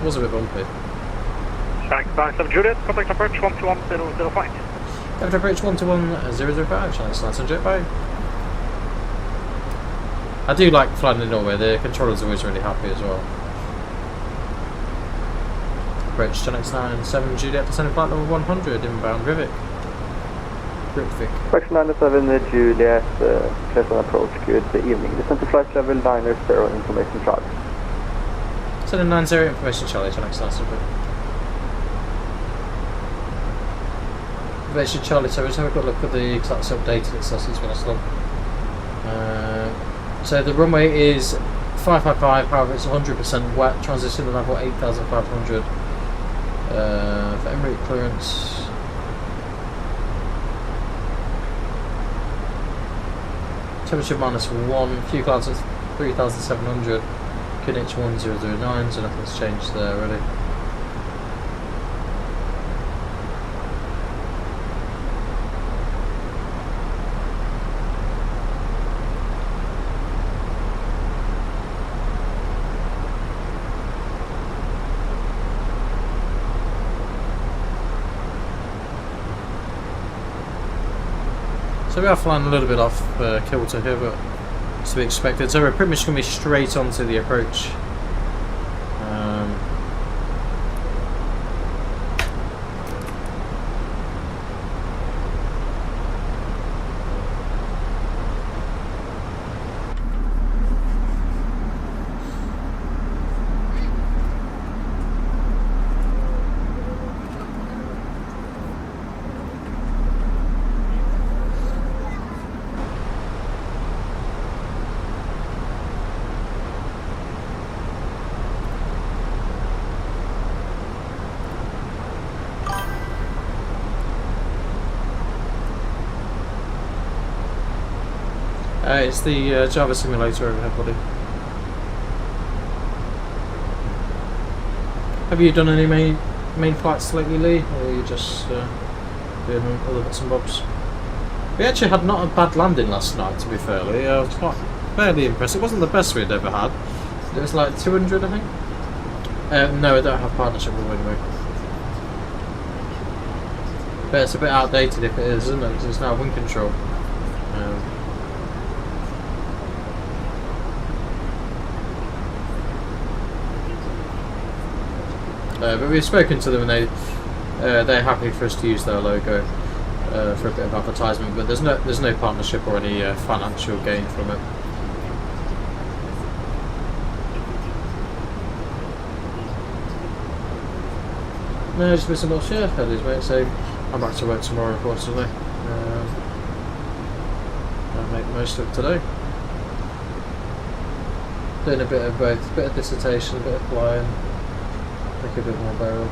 was a bit bumpy. Bank of Juliet, contact approach 121.005. Contact approach 121.005, chance to on Jet2. I do like flying in Norway, the controller's always really happy as well. Approach 10x97 Juliet, descending flight level 100, inbound Rivik. Approach 97 Juliet, clear on approach, good evening. Descent to flight level 90, information Charlie. Descending 90, information Charlie, 10x97. Information Charlie, so let's have a quick look at the, because that's updated itself since we last looked. So the runway is 555, however it's 100% wet, transition level 8,500 for en route clearance. Temperature -1, few clouds at 3,700, QNH 1009, so nothing's changed there really. So we are flying a little bit off kilter here, but it's to be expected. So we're pretty much going to be straight onto the approach. It's the Java simulator over here, buddy. Have you done any main flights lately, Lee, or are you just doing other bits and bobs? We actually had not a bad landing last night, to be fair, Lee. I was quite fairly impressed. It wasn't the best we'd ever had. It was like 200, I think. No, I don't have partnership with Wingwing. But it's a bit outdated if it is, isn't it? Because it's now wind control. But we've spoken to them and they're happy for us to use their logo for a bit of advertisement, but there's no partnership or any financial gain from it. No, just missing lots, yeah, that is, mate. So I'm back to work tomorrow, unfortunately. I'll make the most of it today. Doing a bit of both, a bit of dissertation, a bit of flying. Take a bit more barrel.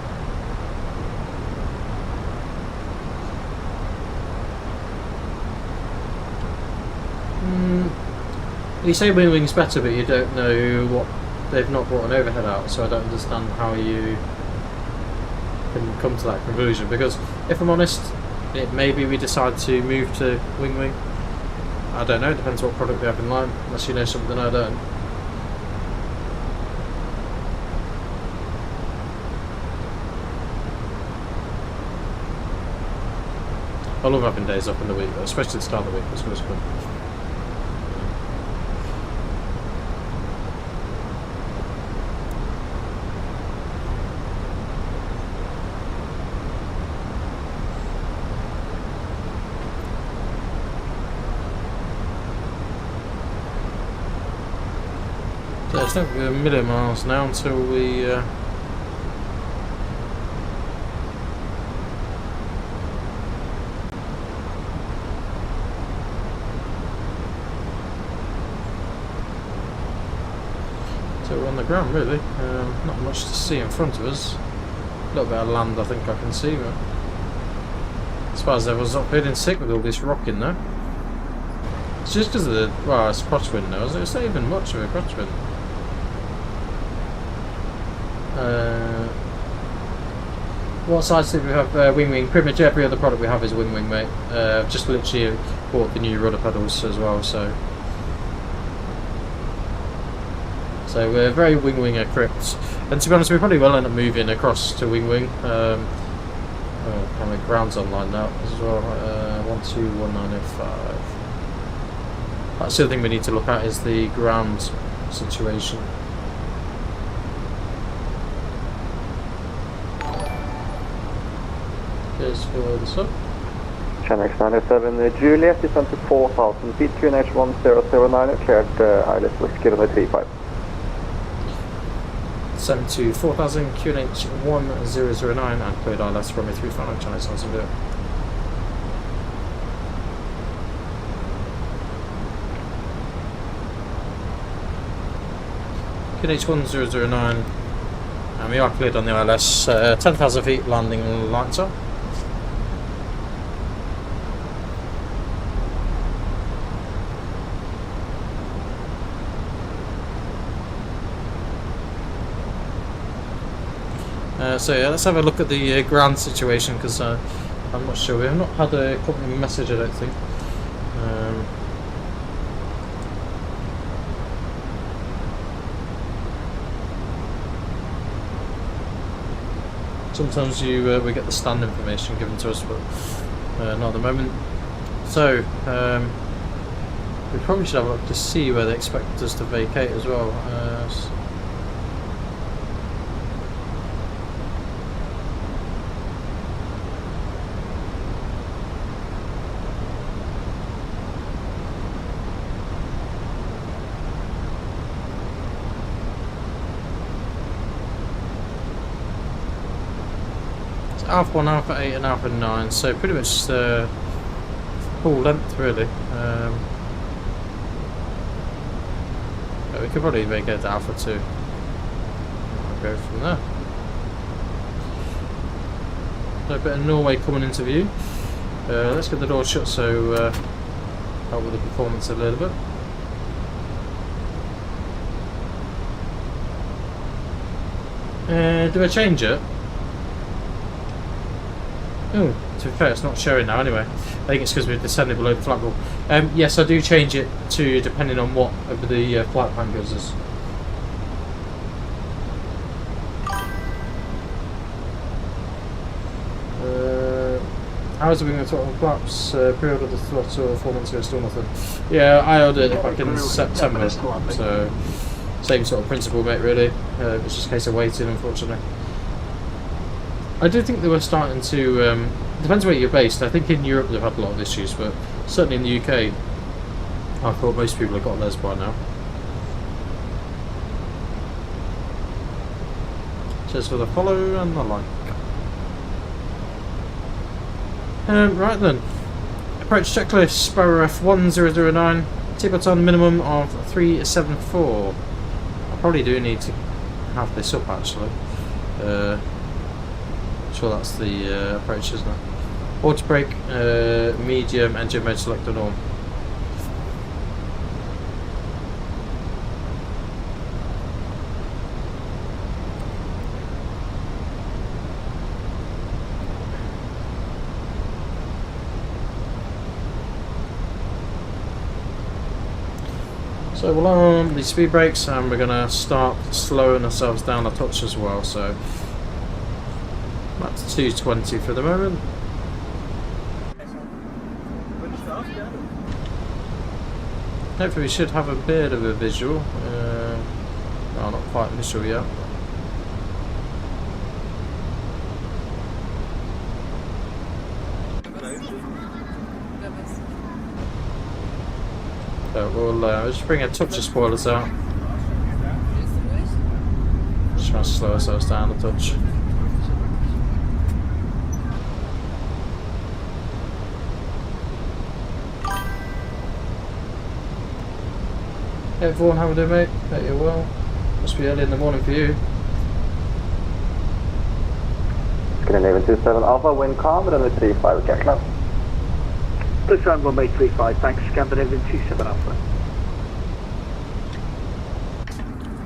You say Wingwing's better, but you don't know what they've not brought an overhead out, so I don't understand how you can come to that conclusion. Because if I'm honest, maybe we decide to move to Wingwing. I don't know. It depends what product we have in line. Unless you know something I don't. I love having days off in the week, especially at the start of the week. It's always good. So it's not a million miles now until we. We're on the ground really, not much to see in front of us. A little bit of land I think I can see, but it's suppose everyone's not feeling sick with all this rocking though. It's just because of the, well, it's crosswind now, isn't it? It's not even much of a crosswind. What sides do we have? Wing. Pretty much every other product we have is wing, mate. I've just literally bought the new rudder pedals as well, so we're very wing equipped. And to be honest, we probably will end up moving across to wing. Oh, my ground's online now as well. 121905. That's the other thing we need to look at is the ground situation. Here's for the sub. Channel 907 Juliet, descent to 4,000 feet, QNH 1009, cleared ILS Whiskey on the 35. Descent to 4,000 QNH 1009 and cleared ILS from a 35, Channel 970. QNH 1009 and we are cleared on the ILS, 10,000 feet landing lights up. So yeah, let's have a look at the ground situation because I'm not sure. We have not had a company message, I don't think. Sometimes we get the stand information given to us, but not at the moment. So we probably should have a look to see where they expect us to vacate as well. Alpha 1, Alpha 8 and Alpha 9, so pretty much full length really. But we could probably make it to Alpha 2. I'll go from there. So a bit of Norway coming into view. Let's get the door shut so help with the performance a little bit. Do I change it? Oh, to be fair, it's not showing now anyway. I think it's because we're descending below the flight rule. Yes, I do change it to depending on what the flight plan gives us. How's the wing and throttle flaps? Pre-ordered the throttle 4 months ago, still nothing. Yeah, I ordered it back in September, so same sort of principle, mate, really. It's just a case of waiting, unfortunately. I do think they were starting to, depends where you're based. I think in Europe they've had a lot of issues, but certainly in the UK, I thought most people have got theirs by now. Cheers for the follow and the like. Right then, approach checklist, Sparrow F1009, T-Baton minimum of 374. I probably do need to have this up actually. Sure, that's the approach, isn't it? Auto brake, medium, engine mode selector norm. So we'll arm the speed brakes and we're going to start slowing ourselves down a touch as well. So that's 220 for the moment. Hopefully we should have a bit of a visual. No, not quite visual yet. So we'll just bring a touch of spoilers out. Just trying to slow ourselves down a touch. Hey everyone, how we doing, mate? Hope you're well. Must be early in the morning for you. Scandinavian 27 Alpha, wind calm, and then 35 jet cloud. Plus round runway 35, thanks, Scandinavian 27 Alpha.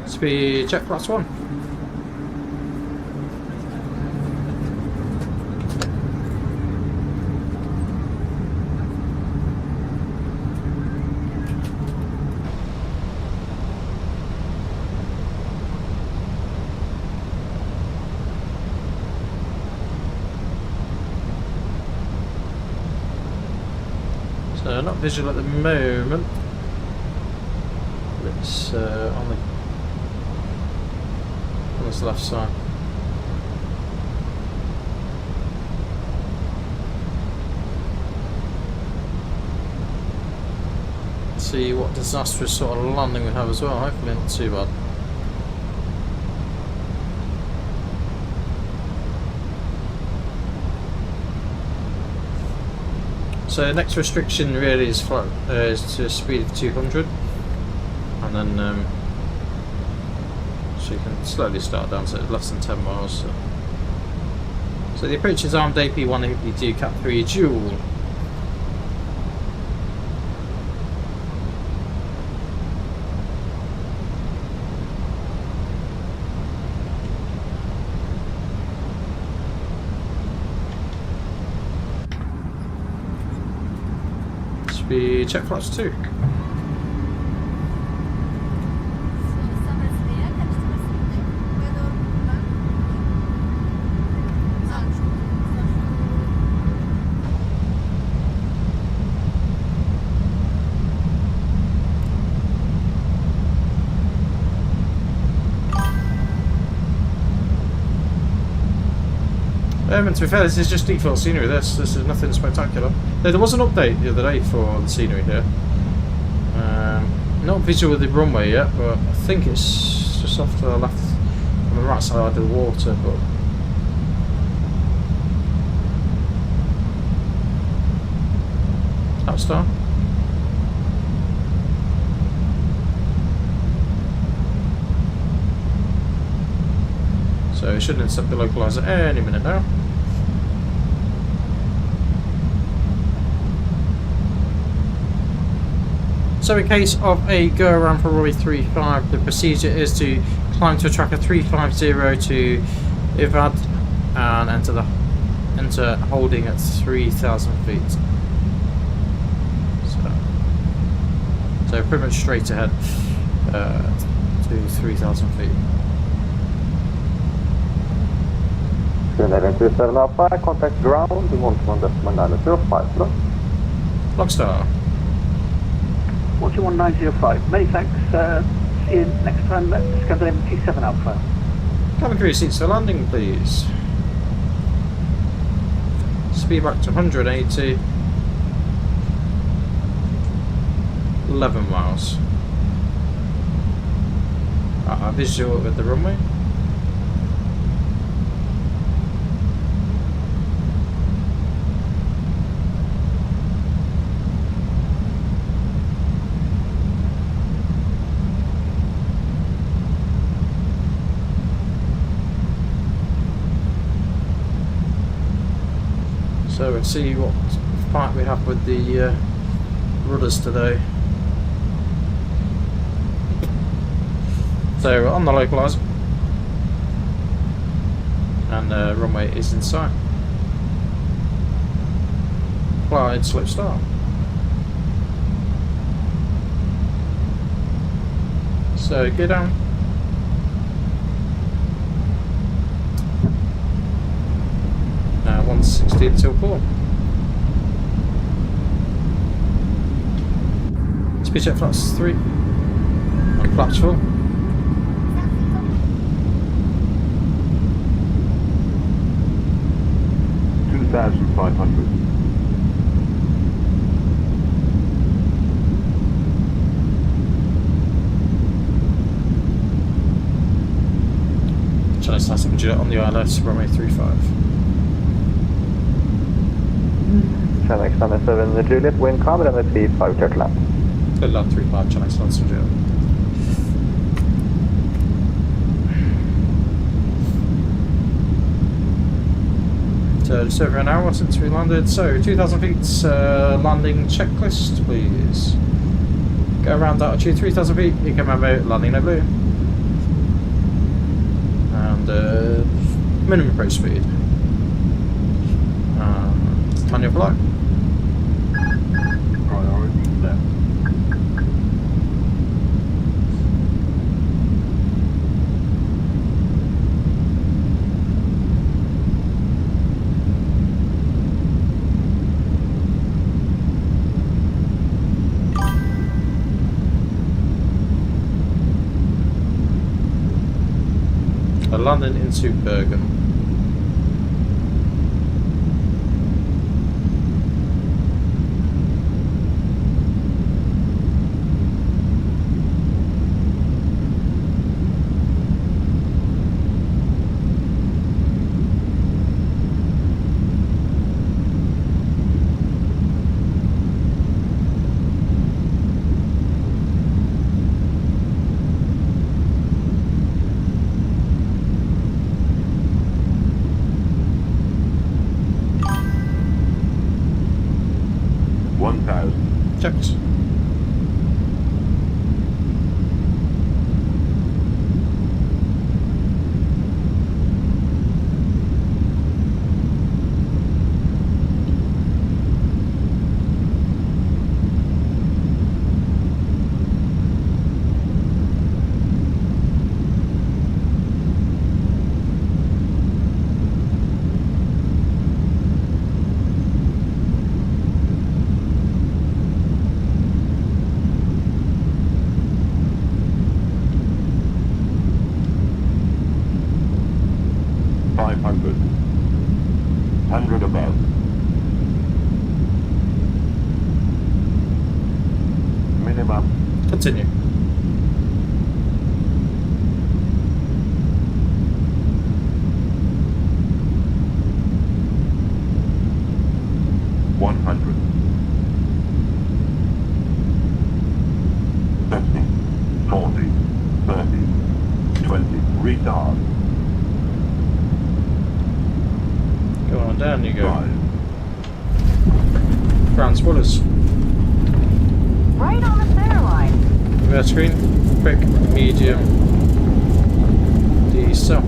Speed check plus 1. So not visual at the moment. It's on this left side. Let's see what disastrous sort of landing we have as well. Hopefully not too bad. So next restriction really is to a speed of 200, and then so you can slowly start down to less than 10 miles. So the approach is armed AP1 AP2 Cat 3 dual. Speed check flaps 2. To be fair, this is just default scenery. This is nothing spectacular. There was an update the other day for the scenery here. Not visual with the runway yet, but I think it's just off to the left, on the right side of the water. But Outstar. So it should intercept the localizer any minute now. So in case of a go around for runway 35, the procedure is to climb to a tracker 350 to Ivad and enter holding at 3,000 feet. So pretty much straight ahead to 3,000 feet. 27 Alpha, contact ground, 121.905. Logstar. 41905, many thanks, see you next time at Scandinavian 27 Alpha. Cabin crew seats for landing please. Speed back to 180. 11 miles. Visual with the runway. So we'll see what fight we have with the rudders today. So we're on the localizer, and the runway is in sight. Applied slip start. So go down. Now 160 till 4. Speed check flaps 3. And flaps 4. Chinese passenger on the ILS, runway 35. Channel 97 the Juliet, wind calm and the 35 turtle lap. Good luck, 35, Chinese passenger. Just over an hour since we landed, so 2,000 feet landing checklist, please. Go around altitude 3,000 feet, you can remember landing no blue. And minimum approach speed. Manual flight. London into Bergen. Checked. Continue. Go on down you go. Ground spoilers. Right on the center line. Reverse screen, quick, medium, diesel.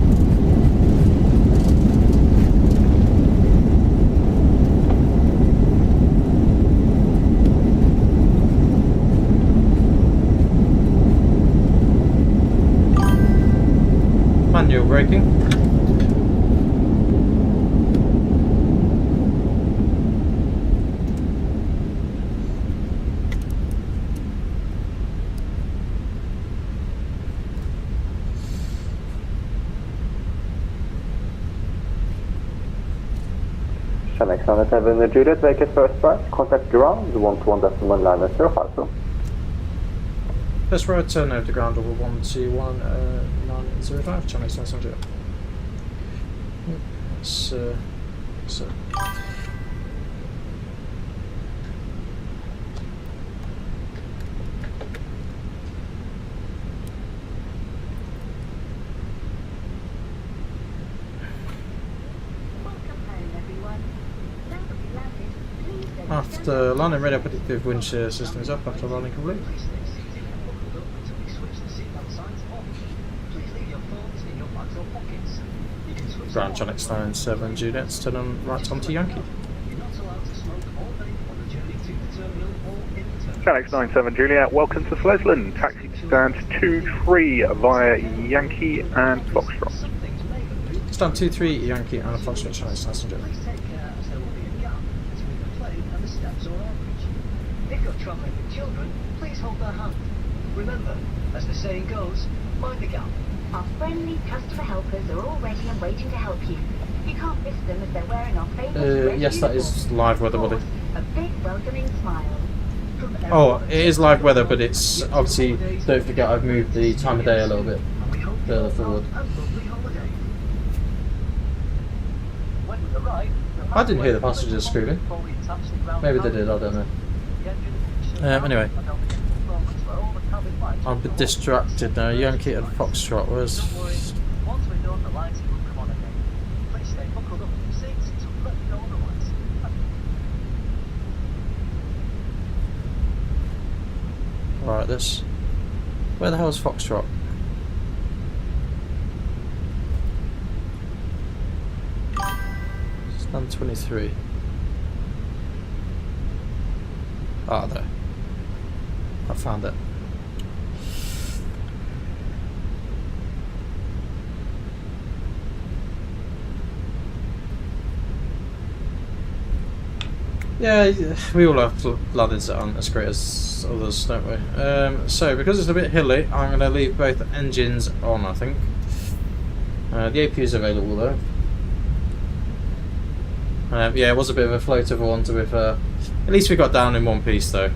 Manual braking. Alexander Juliet, vacate first price, contact ground, 121.1 line at 050. First row, turn over to ground over 121.905, Chinese 900. So. After landing, radio predictive wind shear system is up after landing complete. Ground Channel 97 Juliet, turn on right onto Yankee. Channel 97 Juliet, welcome to Flesland. Taxi stand 23 via Yankee and Foxtrot. Stand 23 Yankee and Foxtrot, Channel 97 Juliet. If you're travelling with children, please hold their hand. Remember, as the saying goes, mind the gap. Our friendly customer helpers are all ready and waiting to help you. You can't miss them as they're wearing our famous yes, that is live weather, buddy. A big welcoming smile. Oh, it is live weather, but it's obviously, don't forget I've moved the time of day a little bit further forward. I didn't hear the passengers screaming. Maybe they did, I don't know. Anyway, I'm a bit distracted now. Yankee and Foxtrot was. Let me know otherwise. Right, this. Where the hell is Foxtrot? Stand 23. Ah, there. I found it. Yeah, we all have landings that aren't as great as others, don't we? So, because it's a bit hilly, I'm going to leave both engines on, I think. The AP is available though. Yeah, it was a bit of a float of one to be fair. At least we got down in one piece though.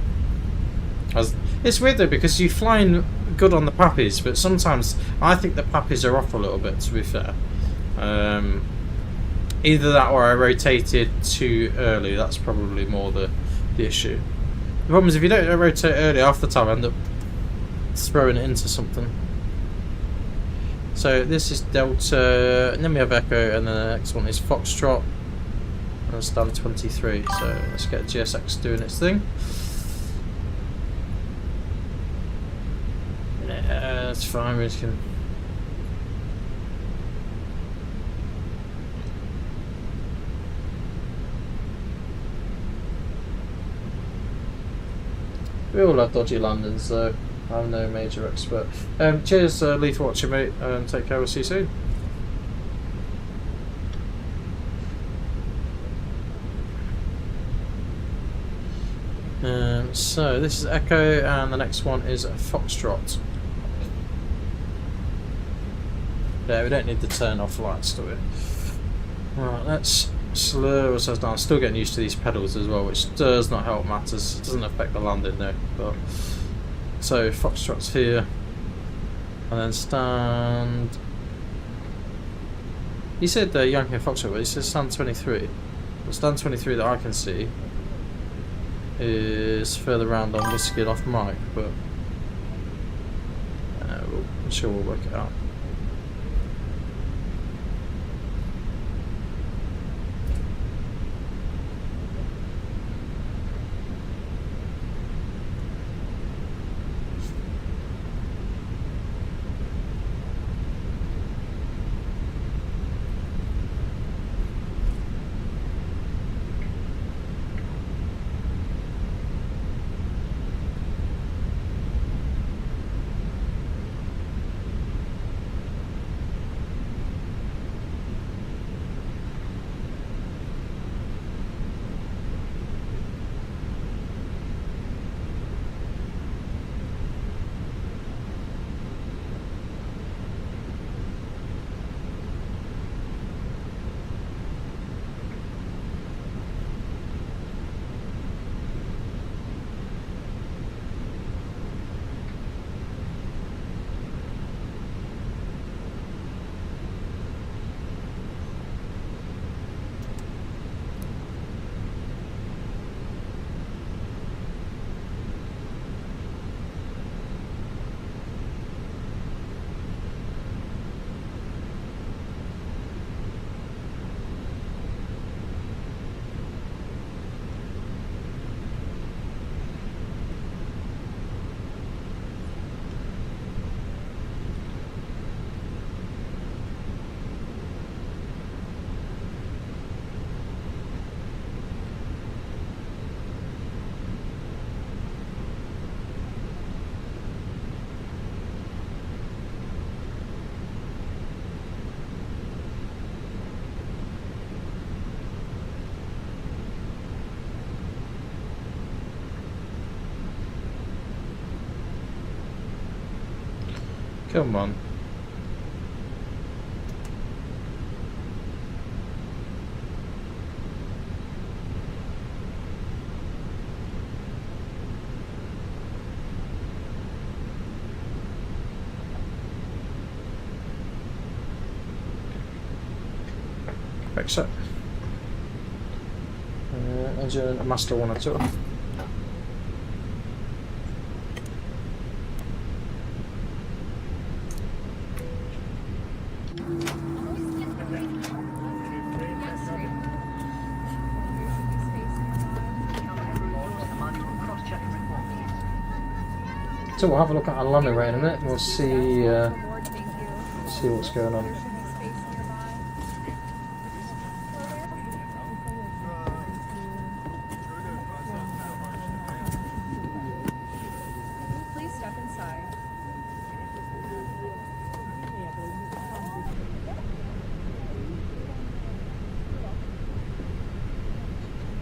It's weird though because you're flying good on the Pappies, but sometimes I think the Pappies are off a little bit, to be fair. Either that or I rotated too early. That's probably more the issue. The problem is if you don't rotate early, half the time I end up throwing it into something. So this is Delta, and then we have Echo, and then the next one is Foxtrot. And stand 23. So let's get GSX doing its thing. Yeah, that's fine. We just can. We all have dodgy landings, so I'm no major expert. Cheers, Lee, for watching, mate, and take care. We'll see you soon. So this is Echo, and the next one is Foxtrot. Yeah, we don't need the turn off lights, do we? Right, let's slow ourselves down. Still getting used to these pedals as well, which does not help matters. It doesn't affect the landing though. But so Foxtrot's here, and then stand. He said Yankee and Foxtrot, but he says stand 23. Well, stand 23 that I can see is further round on Whiskey off Mike, but I'm sure we'll work it out. Come on. Exit. Engine master 1 or 2. So we'll have a look at our landing rate in a minute and we'll see what's going on. Please step inside.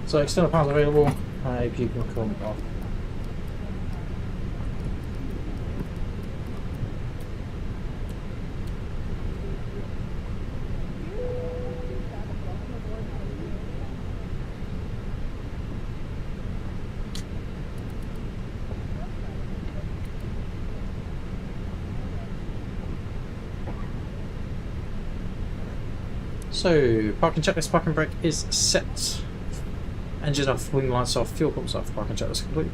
So external paths available, if you can come off. So, parking checklist, parking brake is set. Engine off, wing lights off, fuel pumps off, parking checklist complete.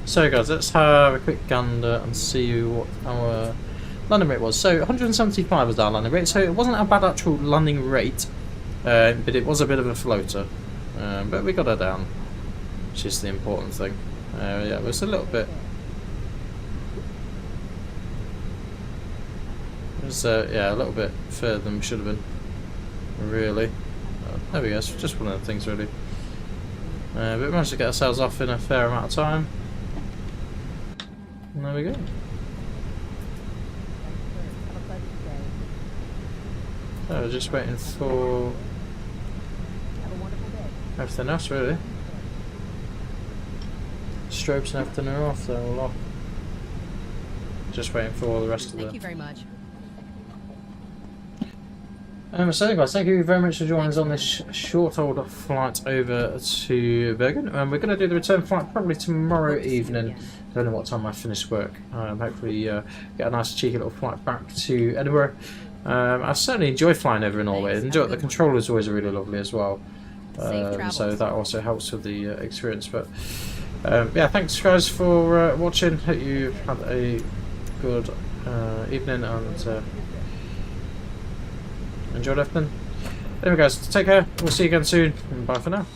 So guys, let's have a quick gander and see what our landing rate was. So 175 was our landing rate, so it wasn't a bad actual landing rate, but it was a bit of a floater. But we got her down, which is the important thing. Yeah, it was a little bit. It was yeah, a little bit further than we should have been. Really. There we go. It's just one of the things, really. But we managed to get ourselves off in a fair amount of time. And there we go. So we're just waiting for everything else, really. Strobes and everything are off, they're all off. Just waiting for all the rest of the... Thank you very much. So guys, thank you very much for joining us on this short old flight over to Bergen. We're going to do the return flight probably tomorrow evening. I don't know what time I finish work. Hopefully get a nice cheeky little flight back to Edinburgh. I certainly enjoy flying over in Norway. The controller is always really lovely as well. So that also helps with the experience. But yeah, thanks guys for watching. Hope you've had a good evening and enjoyed everything. Anyway guys, take care. We'll see you again soon. And bye for now.